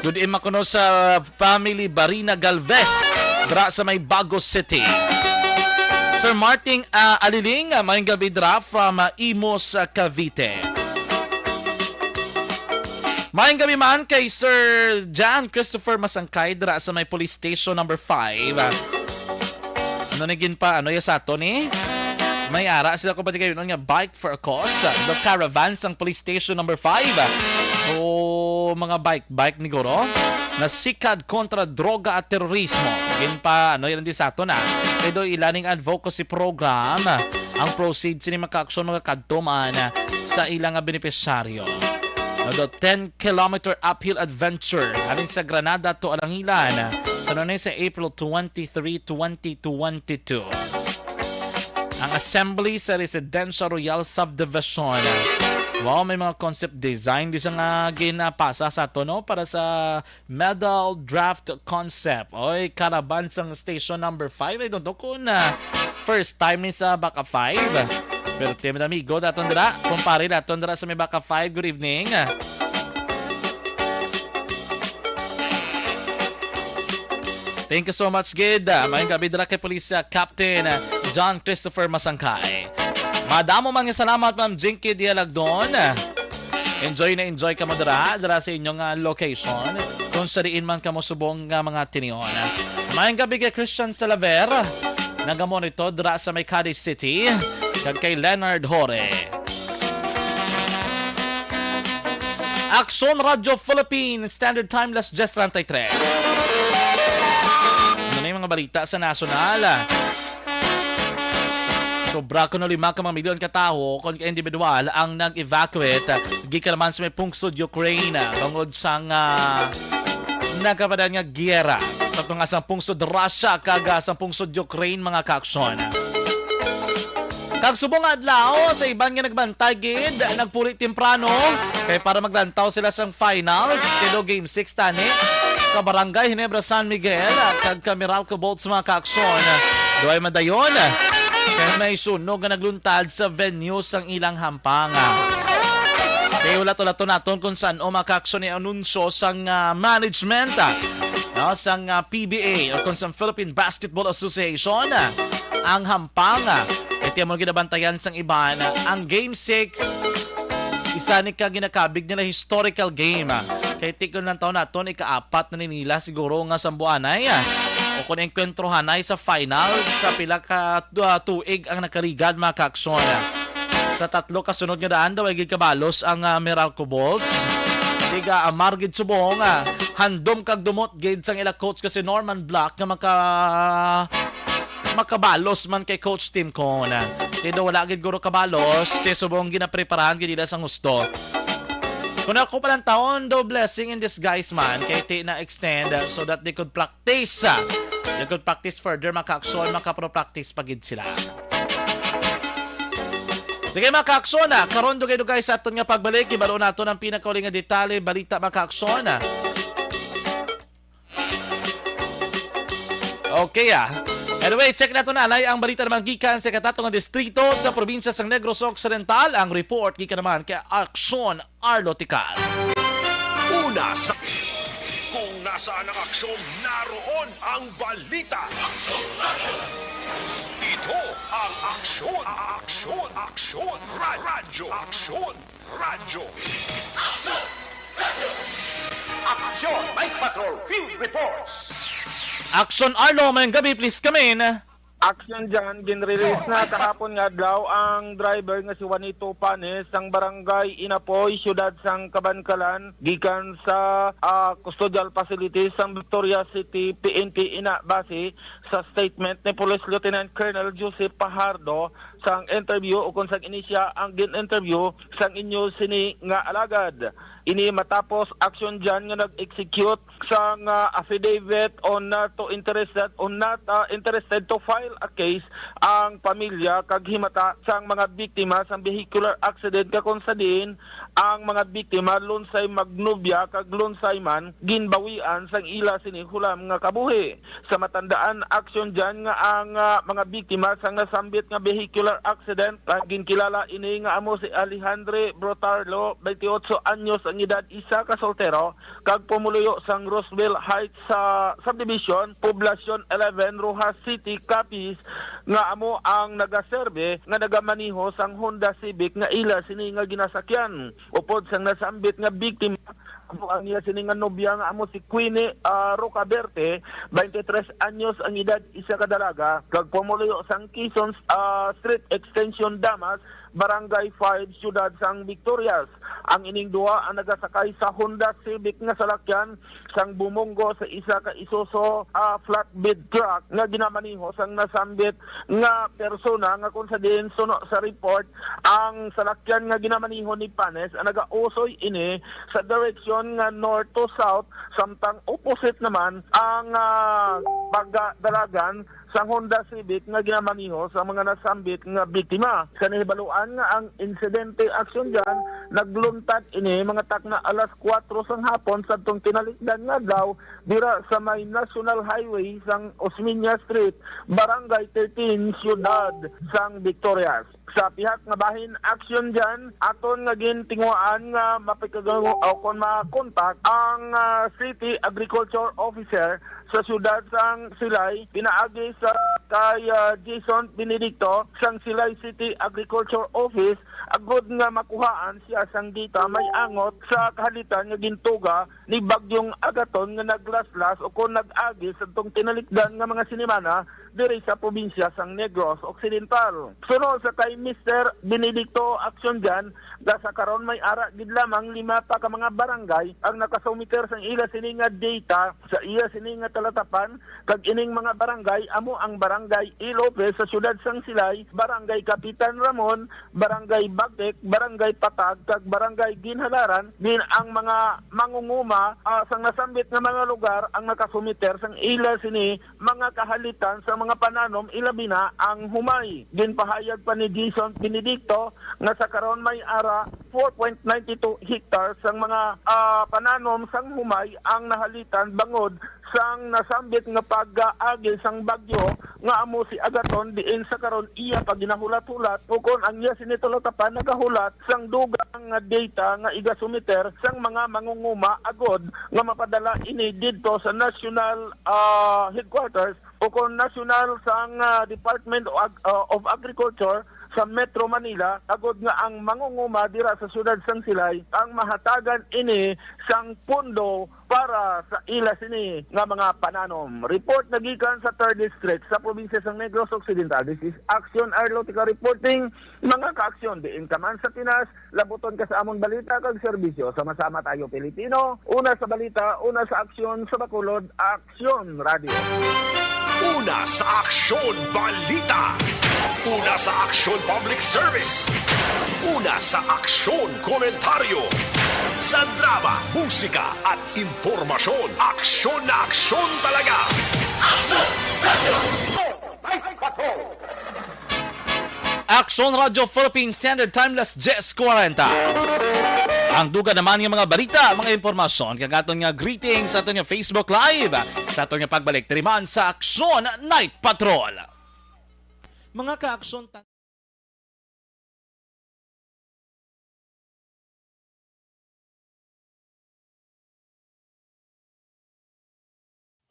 Good evening ko no sa family Barina Galvez. Dra sa may Bago City. Sir Martin Aliling, mayong gabi dra from Imos, Cavite. Mayong gabi man kay Sir John Christopher Masangkay dra sa may police station number 5. Ano naging pa? Ano yung sato ni? May ara sila ko pati kayo nga bike for a cause. The caravan sang police station number 5. O mga bike ni Goro na sikad kontra droga at terorismo. Again pa, ano yan din sa ato na. Kaya ilaning advocacy program ang proceeds ni makaaksyon mga kadtuman sa ilang benepisyaryo. The 10-kilometer uphill adventure alin sa Granada to Alangilan sa noon sa April 23, 2022. Ang assembly sa Residencia Royal Subdivision. Wow, may mga concept design di sa nga ginapasa sa to, no? Para sa medal draft concept. Oy, caravan sang station number 5. I don't know kung first time ni sa Baka 5. Pero team na amigo, daton dira. Kumpare, daton dira sa may Baka 5. Good evening. Thank you so much, Gid. Mayong gabi dira kay Police Captain John Christopher Masangkay. Madamo man nga salamat Ma'am Jinky Dialagdon. Enjoy na enjoy ka mo dira sa inyong location. Kung sariin man ka mo subong nga mga tinion. Mayang gabi kay Christian Salaver. Nagamon ito dira sa Makati City. Kag kay Leonard Hore. Aksyon Radio Philippines Standard Time Las 10:33. Ano na yung mga balita sa nasyonal? Sobra ko na 5 milyon katao kung individual ang nag-evacuate gikan naman sa may pungsod Ukraine tungod sa nagkapadaan nga giyera sa tunga sa pungsod Russia kaga sa pungsod Ukraine mga kaaksyon. Kag subong adlaw sa iban nga nagbantay gid nagpuli temprano kay para maglantaw sila sa finals kay Game 6 tani ka Barangay Ginebra San Miguel kag ka Meralco Bolts mga kaaksyon. Duay madayon kaya may sunog na nagluntad sa venue sang ilang hampanga. Kaya ulat-ulato naton kung saan makaaksyon ni anunsyo sang management sang PBA o kung sa Philippine Basketball Association ang hampanga. Kaya mo ginabantayan sang iban ang Game 6 isa ni ka ginakabig nila historical game. Kaya tikon lang taon naton ika-4 na nila siguro nga sambuanay. O kung engkwentrohan ay sa finals sa pila ka tuig ang nakarigad mga kaaksyon. Sa 3 kasunod nga daan daw ay gikabalos ang Meralco Bolts. Tiga Margid Subong handom kag dumot gid sang ila coach kasi Norman Black nga makabalos man kay Coach Tim Con. Tido wala gid guro kabalos, ti subong ginapreparahan gid nila sang gusto. Kung ako pa ng taon, though blessing in disguise man, kay ti na extend so that they could practice. They could practice further, maka-aksyon, maka-pro-practice pagid sila. Sige maka-aksyon karon dugay-dugay sa aton nga pagbalik, ibalo nato ng pinakauli nga detalye, balita maka-aksyon. Okay Anyway, check nato na ang balita naman gikan sa katatong distrito sa probinsya sang Negros Occidental. Ang report gikan naman kay Aksyon Arlo Tikal. Una sa... Kung nasaan ang aksyon, naroon ang balita. Ito ang aksyon. Aksyon. Radyo. Aksyon. Radyo. Aksyon. Night Patrol Field Reports. Aksyon Arlo, mayang gabi, please come in. Action dyan, ginrelease na kahapon nga daw ang driver nga si Juanito Panes ang barangay Inapoy, siyudad sang Kabankalan, gikan sa custodial facilities sang Victoria City PNP Inabasi sa statement ni Police Lieutenant Colonel Joseph Pajardo sang interview o kung sang inisya ang gin-interview sang inyo sini nga alagad. Ini matapos action dyan nga nag-execute sang affidavit on not interested to file a case ang pamilya kag himata sang mga biktima sang vehicular accident kakon sa din ang mga biktima lunsay magnubya kag lunsay man ginbawian sang ila sini hulam nga kabuhi. Sa matandaan action dyan nga ang mga biktima sang nasambit nga vehicular accident ginkilala ini nga amo si Alejandro Brotarlo 28 anyos ang edad, isa ka soltero kag pumuluyo sang Roseville Heights sa subdivision Poblacion 11 Rojas City Capiz nga amo ang nagaserbe nga nagamaniho sang Honda Civic nga ila sini nga ginasakyan. Upod sang nasambit nga biktima ang iya sini nga nobya nga amo si Queenie Rocaberte 23 anyos ang edad, isa ka dalaga kag pumuluyo sang Quezon Street Extension Damas Barangay 5, Siyudad sang Victorias. Ang ining duha ang nagasakay sa Honda Civic nga salakyan sang bumunggo sa isa ka Isuzu flatbed truck nga ginamaniho sang nasambit nga persona nga kung sa din suno sa report ang salakyan nga ginamaniho ni Panes ang nagausoy ini sa direksyon nga north to south samtang opposite naman ang pagdalagan sa Honda Civic nga ginamaniho sa mga nasambit nga biktima. Sa nahibaluan nga ang insidente aksyon dyan, nagluntad ini mga takna alas 4 sang hapon sa itong tinalikdan nga daw dira sa may National Highway sang Osmeña Street, Barangay 13, Siyudad sang Victorias. Sa pihak nga bahin aksyon dyan, aton nga gintinguan nga mapikagaw o kon makontak ang City Agriculture Officer sa syudad sang Silay pinaagi sa kay Jason Benedicto sang Silay City Agriculture Office agud nga makuhaan siya sang dita may angot sa kahalitan nga gintuga ni bagyong Agaton nga naglaslas o kung nag-agi sa tong tinalikdan nga mga sinimana diri sa probinsya sang Negros Occidental. Sunod sa kay Mr. Benedicto Action dyan, sa karon may ara gid lamang 5 pa ka mga barangay ang nakasumiter sang ila sini nga data sa iya sini nga talatapan kag ining mga barangay amo ang barangay Ilope sa syudad sang Silay, barangay Kapitan Ramon, barangay Bagdek, barangay Patag kag barangay Ginhalaran din ang mga mangunguma sang nasambit nga mga lugar ang nakasumiter sang ila sini mga kahalitan sa mga pananom ilabi na ang humay. Ginpahayag pa ni Jason Benedicto nga sa karon may ara 4.92 hectares sang mga pananom sang humay ang nahalitan bangod sang nasambit nga pag-aagil sang bagyo nga amo si Agaton diin sa karon iya pag ginahulat-hulat o kon ang iya sinitolotapan nagahulat sang dugang nga data nga igasumiter sang mga mangunguma agod nga mapadala ini didto sa National Headquarters o kon National sang Department of Agriculture sa Metro Manila agod nga ang mangunguma dira sa syudad sang Silay ang mahatagan ini sang pundo para sa ila sini nga mga pananom. Report nagikan sa 3rd District sa probinsya sang Negros Occidental. This is Action Arlotica reporting. Mga ka-aksyon diin ka man sa Pinas, labuton ka sa among balita kag serbisyo. Sama-sama tayo Pilipino. Una sa balita, una sa aksyon sa Bacolod, Aksyon Radio. Una sa Aksyon Balita. Una sa Aksyon Public Service. Una sa Aksyon Komentaryo. Sa drama, musika at impormasyon. Aksyon na aksyon talaga. Aksyon Radio! Aksyon Radio Philippine Standard Timeless 10:40. Ang duga naman ng mga balita, mga impormasyon, kag aton nga greetings sa aton nga Facebook Live, sa aton nga pagbalik tiriman sa Aksyon Night Patrol. Mga ka-aksyon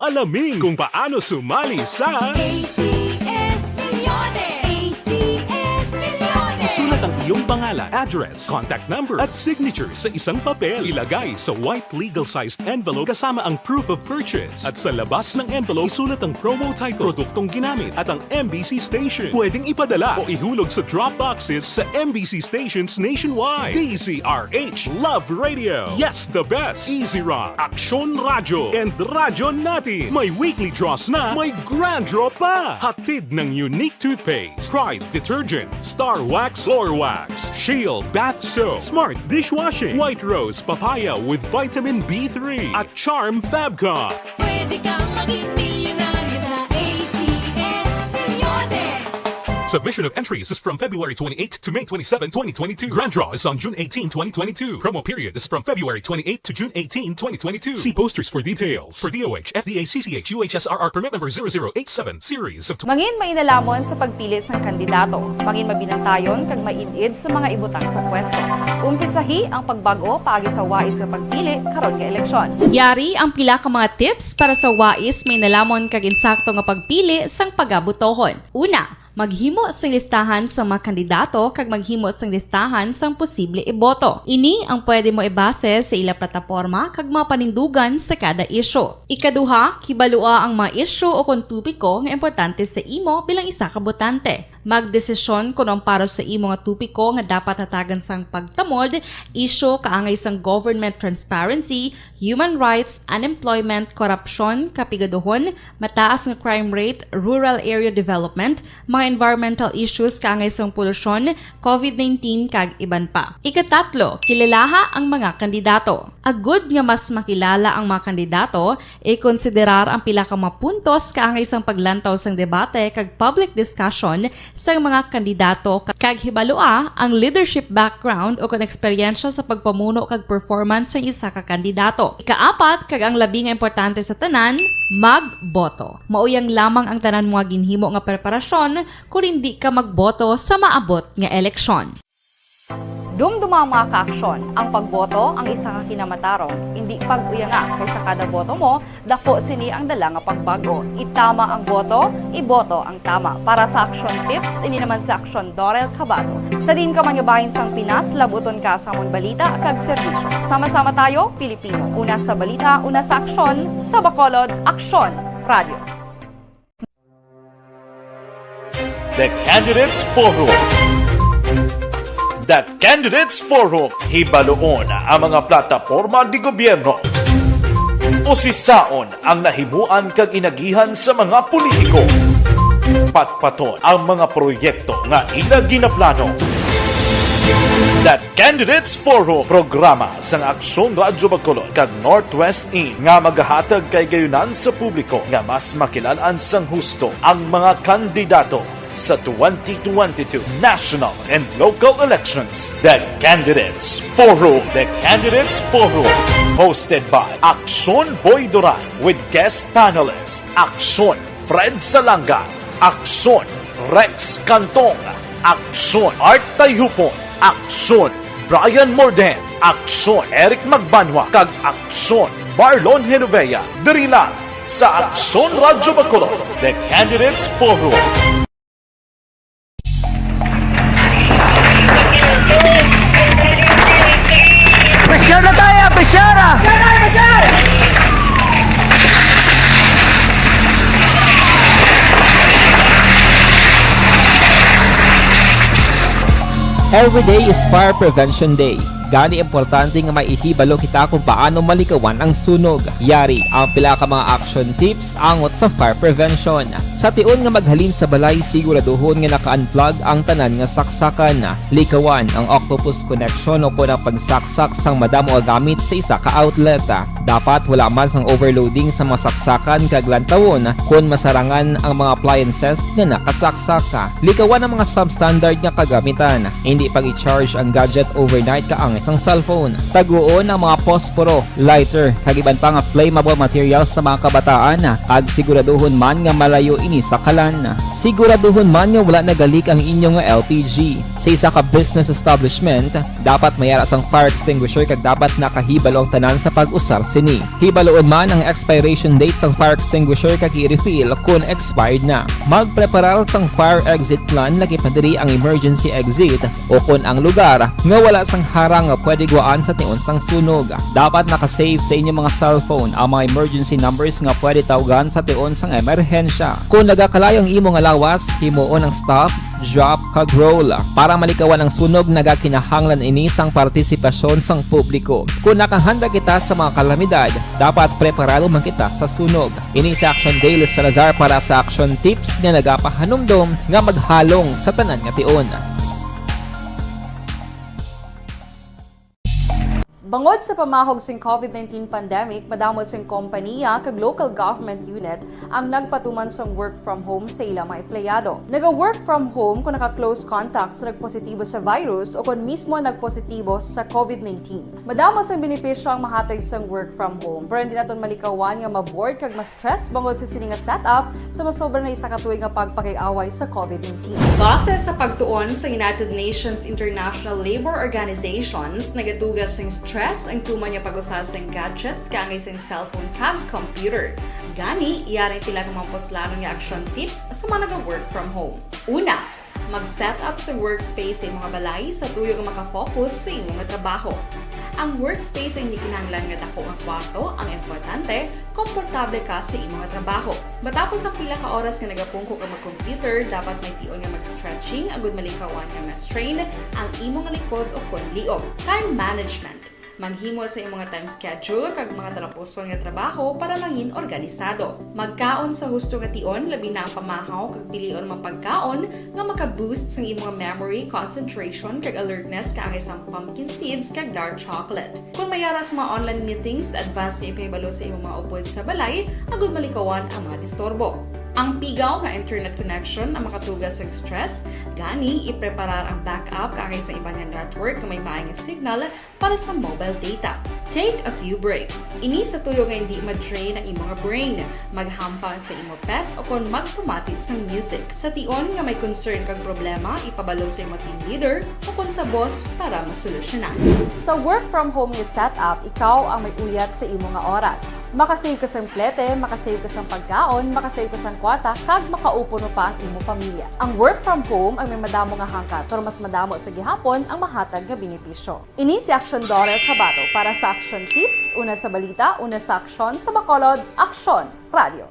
Alamin kung paano sumali sa ACS Millones! ACS Millones! isulat ang iyong pangalan, address, contact number at signature sa isang papel. Ilagay sa white legal-sized envelope kasama ang proof of purchase. At sa labas ng envelope, isulat ang promo title, produktong ginamit at ang MBC station. Pwedeng ipadala o ihulog sa drop boxes sa MBC stations nationwide. DZRH Love Radio. Yes, the best. Easy Rock, Aksyon Radio, and Radyo Natin. May weekly draws na, may grand draw pa. Hatid ng unique toothpaste, Pride Detergent, Star Wax Floor Wax, Shield Bath Soap, Smart Dishwashing, White Rose Papaya with Vitamin B3, at Charm Fabcon. Pwede kang maging milyonaryo sa ACS Millones! Submission of entries is from February 28 to May 27, 2022. Grand draw is on June 18, 2022. Promo period is from February 28 to June 18, 2022. See posters for details. For DOH, FDA, CCH, UHSRR permit number 0087, series of... Mangin mainalamon sa pagpili sa kandidato. Mangin mabinantayon kag mainid sa mga ibutang sa pwesto. Umpisahi ang pagbago paagi sa wais sa pagpili karon nga eleksyon. Yari ang pila ka mga tips para sa wais may nalamon kag insakto nga pagpili sang pagabutohon. Una, maghimo sang listahan sa mga kandidato kag maghimo sang listahan sang posible iboto. Ini ang pwede mo ibase sa ila plataporma kag mga panindugan sa kada isyu. Ikaduha, kibalua ang mga isyu o kung tupiko nga importante sa imo bilang isa ka botante. Magdesisyon kung ang para sa imo nga tupiko nga dapat hatagan sang pagtamod, isyu kaangay sang government transparency, human rights, unemployment, korupsyon, kapigaduhon, mataas nga crime rate, rural area development, mga environmental issues kaangay sang polusyon, COVID-19 kag iban pa. Ikatatlo, kilalaha ang mga kandidato. Agud nga mas makilala ang mga kandidato, i-konsiderar ang pila ka mga puntos kaangay sang paglantaw sang debate kag public discussion sa mga kandidato kag hibalua ang leadership background o kung eksperyensya sa pagpamuno kag performance sa isa ka kandidato. Ikaapat, kag ang labi nga importante sa tanan, magboto. Mauyang lamang ang tanan mga ginhimo nga preparasyon kung hindi ka magboto sa maabot nga eleksyon. Dumduma ang mga kaaksyon, ang pagboto ang isa ka kinamatarong, hindi pag-uya nga kaysa kada boto mo, dako sini ang dala nga pagbago. Itama ang boto, iboto ang tama. Para sa action tips, ini naman sa action Dorel Cabato. Sa din ka man nga bahin sang Pinas, labuton ka sa amon balita kag serbisyo. Sama-sama tayo, Pilipino. Una sa balita, una sa aksyon, sa Bacolod, Aksyon Radio. The Candidates Forum. The Candidates Forum. Hibaloon ang mga plataporma di gobyerno. Usisaon ang nahimuan kag inagihan sa mga politiko. Patpaton ang mga proyekto nga ila ginaplano. The Candidates Forum, programa sa Aksyon Radyo Bacolod kag Northwest In nga magahatag kay gayunan sa publiko nga mas makilalaan sang husto ang mga kandidato sa 2022 national and local elections. The Candidates Forum. The Candidates Forum, hosted by Aksyon Boy Duran with guest panelists Aksyon Fred Salanga, Aksyon Rex Cantong, Aksyon Art Tayupon, Aksyon Brian Morden, Aksyon Eric Magbanwa, kag Aksyon Marlon Genovea. Diri lang sa Aksyon Radyo Bacolod. The Candidates Forum. Presyar na tayo! Presyara! Every day is Fire Prevention Day. Gani importante nga maihibalo kita kung paano malikawan ang sunog. Yari ang pila ka mga action tips angot sa fire prevention. Sa tion nga maghalin sa balay, siguraduhon nga naka-unplug ang tanan nga saksakan. Likawan ang octopus connection o kung ang pagsaksak sang madamo o gamit sa isa ka outlet. Dapat wala man sang overloading sa mga saksakan kag lantawon kung masarangan ang mga appliances nga nakasaksaka. Likawan ang mga substandard nga kagamitan. Hindi pag i-charge ang gadget overnight kaang isang cellphone. Taguon ang mga posporo, lighter, kag iban pa nga flammable materials sa mga kabataan. Ag siguraduhon man nga malayo ini sa kalan. Siguraduhon man nga wala nagalik ang inyong LPG. Sa isa ka business establishment, dapat mayara sang fire extinguisher kag dapat nakahibalo ang tanan sa pag-usar sini. Hibaloon man ang expiration date sang fire extinguisher kag i-refill kung expired na. Magpreparar sang fire exit plan lagi pa diri ang emergency exit o kung ang lugar nga wala sang harang nga pwede guwaan sa tion sang sunog. Dapat nakasave sa inyong mga cellphone ang mga emergency numbers nga pwede tawagan sa tion sang emerhensya. Kung nagakalayo ang imong lawas, himuon ang stop, drop, kag roll. Para malikawan ang sunog, nagakinahanglan ini sang partisipasyon sang publiko. Kung nakahanda kita sa mga kalamidad, dapat preparado man kita sa sunog. Ini sa Action Daily Salazar para sa action tips nga nagapahanumdom nga maghalong sa tanan nga tion. Bangod sa pamahog sing COVID-19 pandemic, madamo sing kompanya kag local government unit ang nagpatuman sang work from home sa ilang mga empleyado. Naga-work from home kung naka-close contact sa nagpositibo sa virus o kung mismo nagpositibo sa COVID-19. Madamo sang benepisyo ang mahatag sang work from home, pero hindi naton malikawan nga ma-bored kag ma-stress bangod sa sini nga setup sa masobra na isa ka tuig nga pagpakiaway sa COVID-19. Base sa pagtuon sa United Nations International Labour Organizations, nagatugas sing stress ang tuman niya pag-usas ng gadgets kaangay sa cellphone kag computer. Gani, iyarin tila ng mga poslano nga action tips sa mga nag-work from home. Una, mag-set up sa workspace sa mga balay sa tuyo nga makafocus sa imong trabaho. Ang workspace ay hindi kinahanglan nga dako ang kwarto, ang importante, komportable ka sa imong trabaho. Matapos ang pila ka oras nga nagapungko ka mag-computer, dapat may tion nga mag-stretching agud malikawan nga ma-strain ang imong likod o kon liog. Time management. Maghimo sa imong time schedule kag mga talapuson nga trabaho para mangin organisado. Magkaon sa husto nga tion, labi na ang pamahaw kag pilion mga pagkaon nga maka-boost sa imong memory, concentration kag alertness kaangay sa pumpkin seeds kag dark chocolate. Kung mayara sa mga online meetings, advance sa ipahibalo sa imong mga upod sa balay, agud malikawan ang mga disturbo. Ang pigaw nga internet connection ang makatugas sa stress, gani ipreparar ang backup kaagay sa ibang nga network nga may maayong signal para sa mobile data. Take a few breaks. Ini sa tuyo nga hindi ma-drain ang imong brain, maghampang sa imo pet o kung magpamati sa music. Sa tion nga may concern kag problema, ipabalo sa imo team leader o kung sa boss para masolusyonan. Sa work from home nga setup, ikaw ang may uyat sa imo nga oras. Makasave ka sa plete, makasave ka sa pagkaon, makasave ka sa kwata, kag makaupo no pa ang imo pamilya. Ang work from home ay may madamo nga hangkat, pero mas madamo sa gihapon ang mahatag nga benepisyo. Ini si Action Daughter Kabato para sa Action Tips, una sa balita, una sa aksyon sa Bacolod, Action Radio.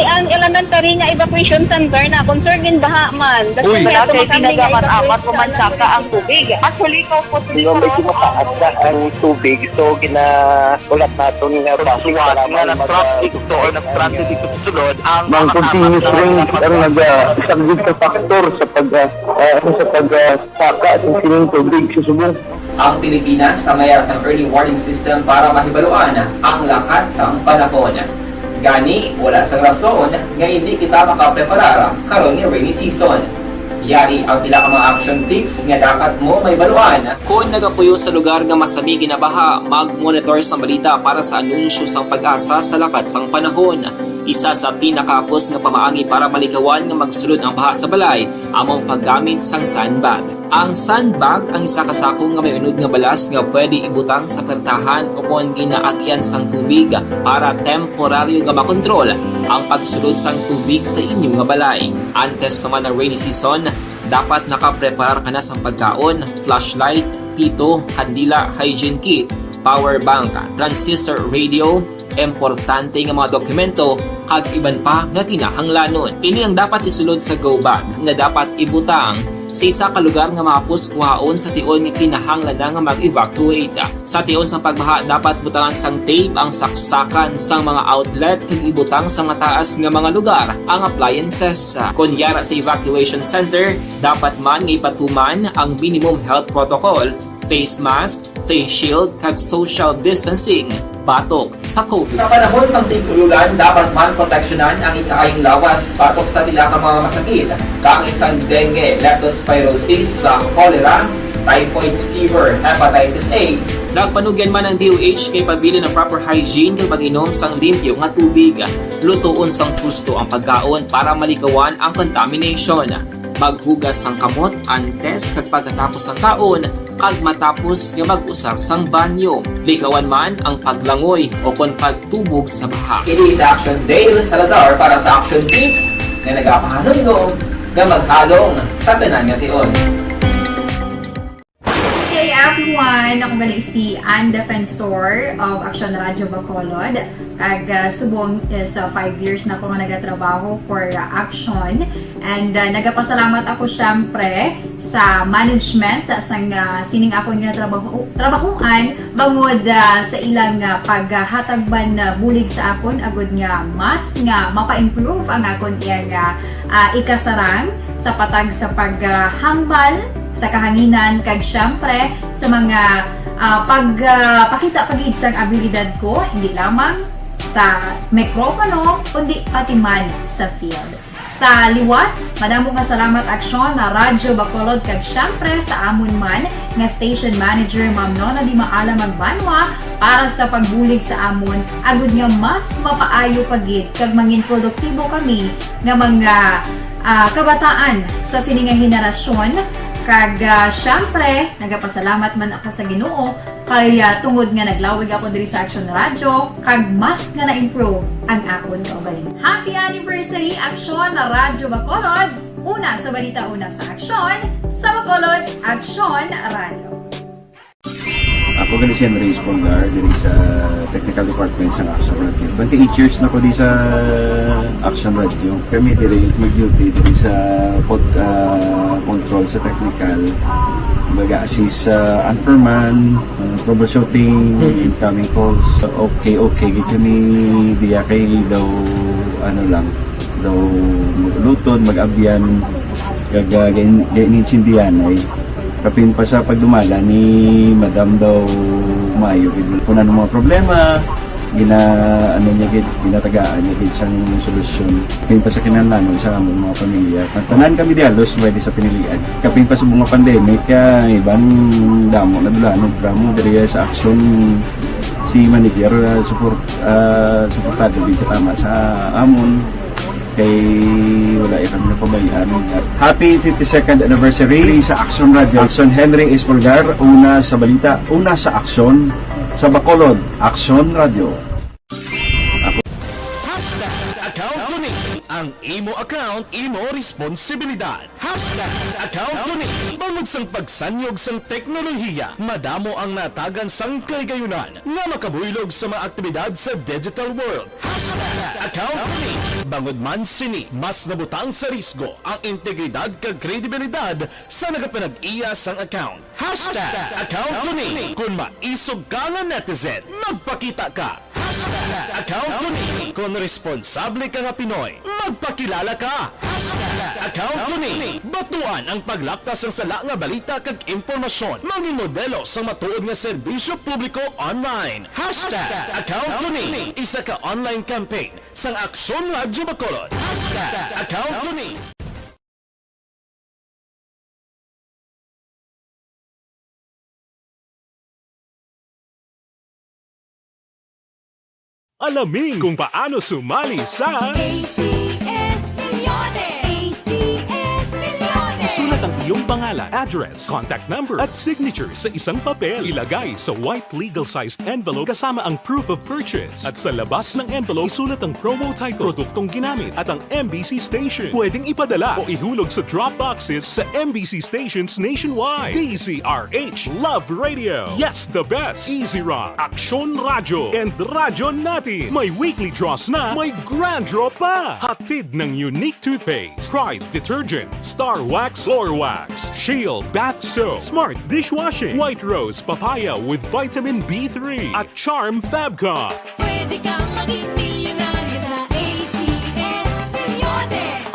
Ang elementary nga evacuation center na concern din baha man. Uy, kasi tinagaman-amat pumansaka ang tubig. Actually, ko po Di ba medyo mataas na ang tubig, so ginaulat natin nga pasiwala nga ng traffic to or nag-transit dito sa sulod ang continuous rain ang isang good factor sa pagsaka at sining tubig sa subong. Ang Pilipinas sa mayroon sa early warning system para mahibaluan ang lakat sa panahon. Gani, wala sa rason nga hindi kita makapreparara karon ni rainy season. Yari ang pila ka mga action tips nga dapat mo may baluan. Kung nagapuyo sa lugar nga masabi ginabaha, mag-monitor sa balita para sa anunsyo sang pag-asa sa lakat sang panahon. Isa sa pinakapos nga pamaagi para malikawan nga magsulod ang baha sa balay, among paggamit sang sandbag. Ang sandbag ang isa kasakong nga may unod nga balas nga pwede ibutang sa pertahan upon ginaagyan sang tubig para temporaryo nga makontrol ang pagsulod sang tubig sa inyong nga balay. Antes naman ng rainy season, dapat nakapreparar ka na sa pagkaon, flashlight, pito, kandila, hygiene kit, power bank, transistor radio, importante nga mga dokumento kag iban pa nga kinahanglanon. Ini ang dapat isulod sa go bag nga dapat ibutang sa isa ka lugar nga mapus kuhaon sa tion nga kinahanglan nga mag-evacuate. Sa tion sa pagbaha dapat butangan sang tape ang saksakan sang mga outlet kag ibutang sa mataas nga mga lugar ang appliances. Kunyara sa evacuation center, dapat man nga ipatuman ang minimum health protocol, face mask, face shield kag social distancing. Batok sa COVID. Sa panahon sa tigululan, dapat man proteksyonan ang ikaayong lawas batok sa pila ka mga masakit. Kang isang dengue, leptospirosis, cholera, typhoid fever, hepatitis A. Nagpanugyan man ang DOH kay pabili ng proper hygiene kay pag-inom sang limpyo nga tubig. Lutuon sang husto ang pagkaon para malikawan ang contamination. Maghugas sang kamot antes kag pagkatapos ang kaon kag matapos nga mag-usar sang banyo. Likawan man ang paglangoy o kon pagtubog sa baha. Kini sa Action Dale Salazar para sa Action Tips nga nagapahanong nga maghalong sa tanan nga tion. Hey everyone! Ako gali si Ann Defensor of Action Radio Bacolod. Kag subong sa 5 years na ako nga nagatrabaho for Action. And nagapasalamat ako syempre sa management sang sining ako nga trabahuan bangod sa ilang paghatagban bulig sa akon agud nga mas nga mapa-improve ang akon iyang ikasarang sa patag sa paghambal sa kahanginan kag syempre sa mga pagpakita pagid sang abilidad ko hindi lamang sa mikropono kundi pati man sa field. Sa liwat, madamo nga salamat Aksyon na Radyo Bacolod kag syempre sa amon man nga station manager Ma'am Nona Di Maala Magbanwa para sa pagbulig sa amon agud nga mas mapaayo pagid kag mangin produktibo kami nga mga kabataan sa sining nga henerasyon. Kag syempre, nagapasalamat man ako sa Ginoo kay tungod nga naglawig ako diri sa Action Radio kag mas nga na-improve ang akon kaugalingon. Happy anniversary Action na Radyo Bacolod! Una sa balita, una sa aksyon, sa Bacolod, Action Radio. Ako gali si Andres Polgar diri sa Technical Department sa Action Radio. 28 years na ko di sa Action Radio. Kami diri mag-duty diri sa control sa technical. Mag-assist sa anchorman, troubleshooting, incoming calls. Okay. Gito ni diya kay daw daw lutod, mag-abyan, ganinsindihan ay kapin pa sa pagdumala ni Madam daw Mayo. Kung ano mga problema, ano niya gid, ginatagaan niya gid sang solusyon. Kapin pa sa kinahanglan sa among mga pamilya. Tanan kami di halos pwede sa pinilian. Kapin pa sa mga pandemic, ibang damo na dula programo diri sa aksyon si manager suportado dito tama sa amon kay wala kami napabayaan. Happy 52nd anniversary sa Action Radio. Action Henry Espolgar, una sa balita, una sa aksyon sa Bacolod. Action Radio. Account ko ni ang imo account, imo responsibilidad. Account ko ni bangod sang pagsanyog sang teknolohiya, madamo ang natagan sang kaygayunan nga makabuylog sa mga aktibidad sa digital world. Account ko ni bangod man sini mas nabutang sa risgo ang integridad kag kredibilidad sa nagapanag-iya sang account. Account ko ni kung maisog ka nga netizen, magpakita ka. Account ko ni kung responsable ka nga Pinoy, magpakilala ka. Account ko ni batuan ang paglaptas ng sala nga balita kag impormasyon, maging modelo sa matuod nga serbisyo publiko online. Account ko ni isa ka online campaign sang Aksyon Radyo Bacolod. Account ko ni Alamin kung paano sumali sa ACS Milyones! ACS Milyones! Isulat ang iyong pangalan, address, contact number at signature sa isang papel. Ilagay sa white legal-sized envelope kasama ang proof of purchase. At sa labas ng envelope, isulat ang promo title, produktong ginamit at ang MBC station. Pwedeng ipadala o ihulog sa drop boxes sa MBC stations nationwide. DZRH Love Radio. Yes, the best. Easy Rock, Aksyon Radyo, and Radyo Natin. May weekly draws na, may grand draw pa. Hatid ng unique toothpaste, Pride Detergent, Star Wax Floor Wax, Shield Bath Soap, Smart Dishwashing, White Rose Papaya with Vitamin B3, at Charm Fabcon. Pwede kang maging milyonaryo sa ACS Milyones!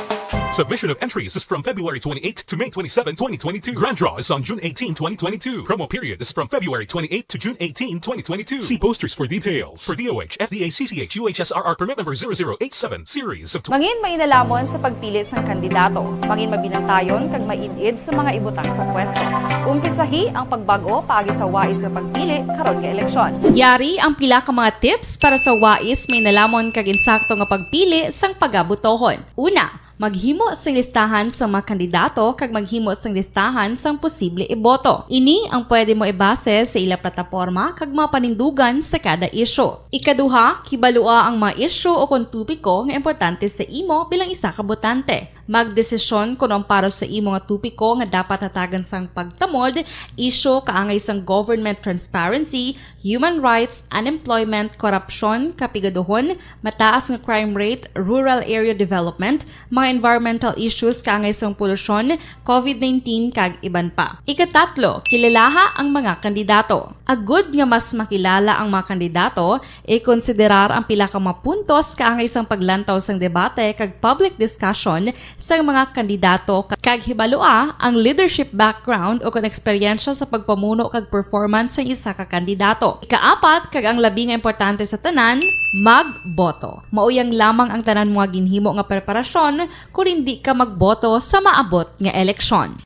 Submission of entries is from February 28 to May 27, 2022. Grand draw is on June 18, 2022. Promo period is from February 28 to June 18, 2022. See posters for details. For DOH, FDA, CCH, UHSRR permit number 0087 series of... Mangin mainalamon sa pagpili sang kandidato. Mangin mabinantayon kag maidid sa mga ibutang sa pwesto. Umpisahi ang pagbago paagi sa wais sa pagpili karon nga eleksyon. Yari ang pila ka mga tips para sa wais may nalamon kag insakto nga pagpili sang pagabutohon. Una, maghimo sang listahan sa mga kandidato kag maghimo sang listahan sang posible iboto. Ini ang pwede mo ibase sa ila plataporma kag mga panindugan sa kada isyu. Ikaduha, kibalua ang mga isyu o kung tupiko nga importante sa imo bilang isa ka botante. Magdesisyon kung ang para sa imo nga tupiko nga dapat hatagan sang pagtamod, isyu kaangay sang government transparency, human rights, unemployment, korupsyon, kapigaduhon, mataas nga crime rate, rural area development, mga environmental issues kaangay sang polusyon, COVID-19 kag iban pa. Ikatatlo, kilalaha ang mga kandidato. Agud nga mas makilala ang mga kandidato, i-konsiderar ang pila ka mga puntos kaangay sang paglantaw sang debate kag public discussion sang mga kandidato kag hibalua ang leadership background o kon eksperyensya sa pagpamuno kag performance sa isa ka kandidato. Ikaapat, kag ang labi nga importante sa tanan, magboto. Mauyang lamang ang tanan mga ginhimo nga preparasyon kung hindi ka magboto sa maabot nga eleksyon.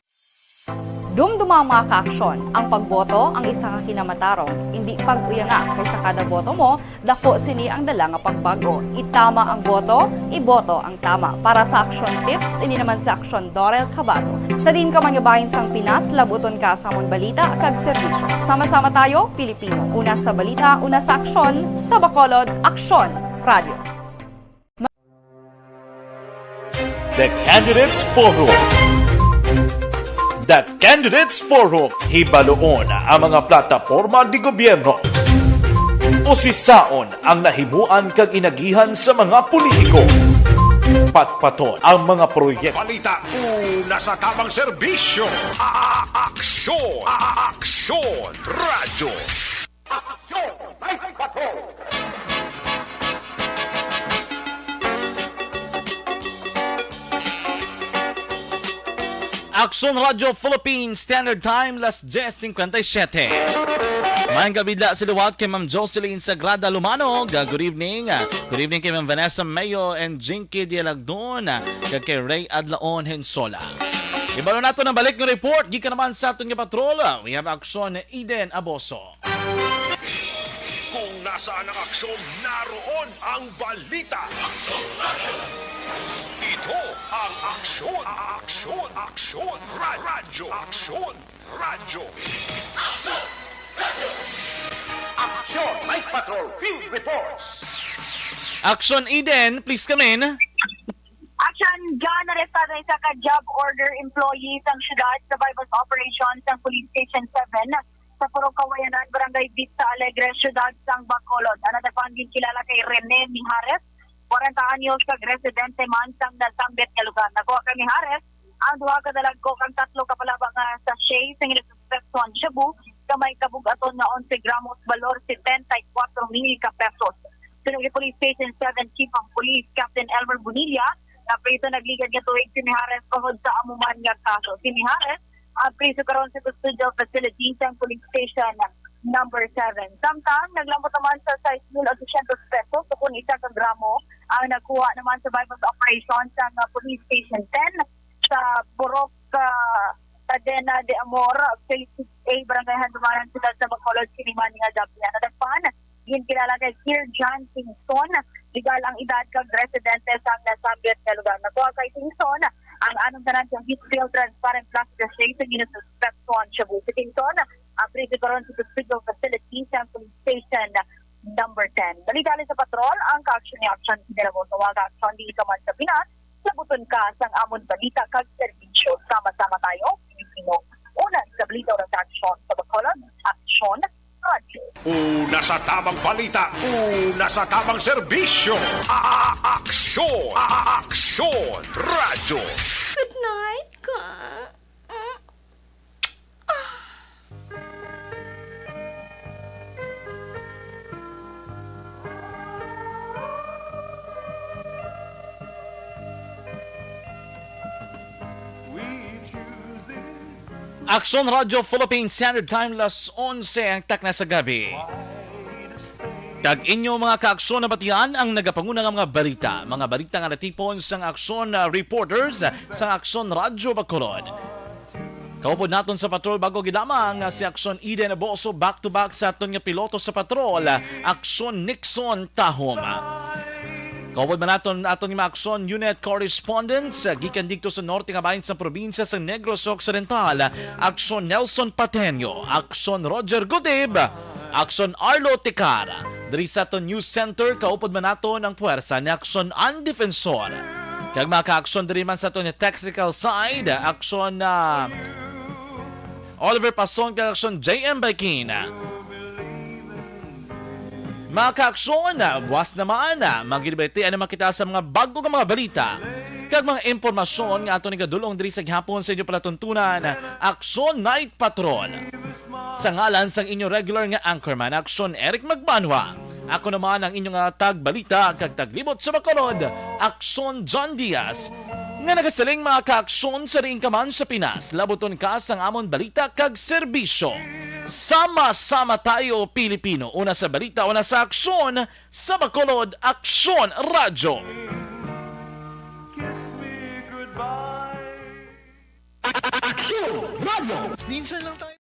Dumduma mga kaaksyon, ang pagboto ang isa ka kinamatarong, hindi pag-uyanga kaysa kada boto mo, dako sini ang dala nga pagbago. Itama ang boto, iboto ang tama. Para sa action tips, ini naman sa Aksyon Dorel Cabato. Sa din ka manyabahin sang Pinas, labuton ka sa among balita kag serbisyo. Sama-sama tayo, Pilipino. Una sa balita, una sa aksyon, sa Bacolod, Aksyon Radio. The Candidates Forum. The Candidates Forum. Hibaloon ang mga plataporma di gobyerno. Usisaon ang nahimuan kag inagihan sa mga politiko. Patpaton ang mga proyekto. Balita una sa tamang serbisyo. Aksyon! Aksyon! Radyo! Aksyon! Night Patrol! Aksyon Radio Philippines Standard Time, las 10:57. Maayong gabidla sa liwat kay Ma'am Jocelyn Sagrada Lumanog. Good evening. Good evening kay Ma'am Vanessa Mayo and Jinky Dialagdon. Kay Ray Adlaon Hensola. Ibalo nato ng balik ng report. Gikan naman sa aton nga patrol. We have aksyon Eden Aboso. Kung nasaan ang aksyon, naroon ang balita. Ito ang aksyon, radyo, Action Night Patrol Field Reports. Aksyon Eden, please come in. Action John, arestado isa ka job order employee sang syudad sa bypass operations ng Police Station 7 sa Purok Kawayanan, Barangay Vista Alegre, syudad sang Bacolod. Ang natapangin kilala kay Rene Mijares, 40 anyos kag residente man sang nasambit nga lugar. Nakuha kay Mijares ang duha ka dalagko kang 3 ka palabang nga sachet sa hinasuspektuhan shabu kamay kabugaton na 11 gramos balor 74,000 ka pesos. Sunod Police Station 7 Chief of Police Captain Elmer Bonilla na preso nagligad nga tuig si Mijares tungod sa amuman nga kaso. Si Mijares ang preso karon sa custodial facility sa Police Station number 7. Samtang naglamot naman sa 6,800 pesos so kung isa ka gramo ang nakuha naman sa bypass operation sa Police Station 10 sa Purok Cadena de Amor, Phase 6A, Barangay Handumanan, Ciudad sa Bacolod, Siniman nga Dabia. Nadagpan, ginilala kay Sir John Kingston, legal ang edad kag residente sa nasambit nga lugar. Nakuha kay Kingston ang anong tanan sa Heatfield Transparent Plastic Shade sa ginususpektuhan Shabu. Si Kingston, ang preso karon sa custodial facility sa Police Station number 10. Dali-dali sa patrol, ang ka-action ni Action Hinilabot na wag-action di ka man sa Pinas, sabuton ka sang amon balita kag serbisyo. Sama-sama tayo, Pilipino. Una sa balita ng aksyon sa Bacolod, Aksyon Radio. Una sa tamang balita, una sa tamang serbisyo. Aksyon Radyo. Good night, ka. Aksyon Radio Philippine Standard Time, las 11 ang takna sa gabi. Kag inyo mga kaaksyon na batian ang nagapanguna nga mga balita nga natipon sang aksyon reporters sang Aksyon Radio Bacolod. Kaupod naton sa patrol bago gidamang si Aksyon Eden Aboso back-to-back sa aton nga piloto sa patrol, Aksyon Nixon Tahom. Kaupod man naton aton nga Aksyon Unit Correspondents gikan dikto sa norte nga bahin sa probinsya sa Negros Occidental, Aksyon Nelson Pateño, Aksyon Roger Godib, Aksyon Arlo Ticara. Diri sa aton News Center kaupod man naton ang puwersa ni Aksyon Andefensor. Kag mga ka-aksyon diri man sa aton nga technical side, Aksyon Oliver Pasong kag Aksyon JM Baikin. Mga kaaksyon, buwas naman, magilibeti naman kita sa mga bago nga mga balita. Kag mga impormasyon nga ato ni kadulong diri sa gihapon sa inyo palatuntunan, Aksyon Night Patrol. Sa ngalan sang inyo regular nga anchorman, Aksyon Eric Magbanwa. Ako naman ang inyong tagbalita kag taglibot sa Bacolod, Aksyon John Diaz. Nga nagasaling mga kaaksyon sa ring kaman sa Pinas, labuton ka sang amon balita kag serbisyo. Sama-sama tayo, Pilipino. Una sa balita, una sa aksyon, sa Bacolod, Aksyon Radyo. Aksyon Radio! Minsan lang tayo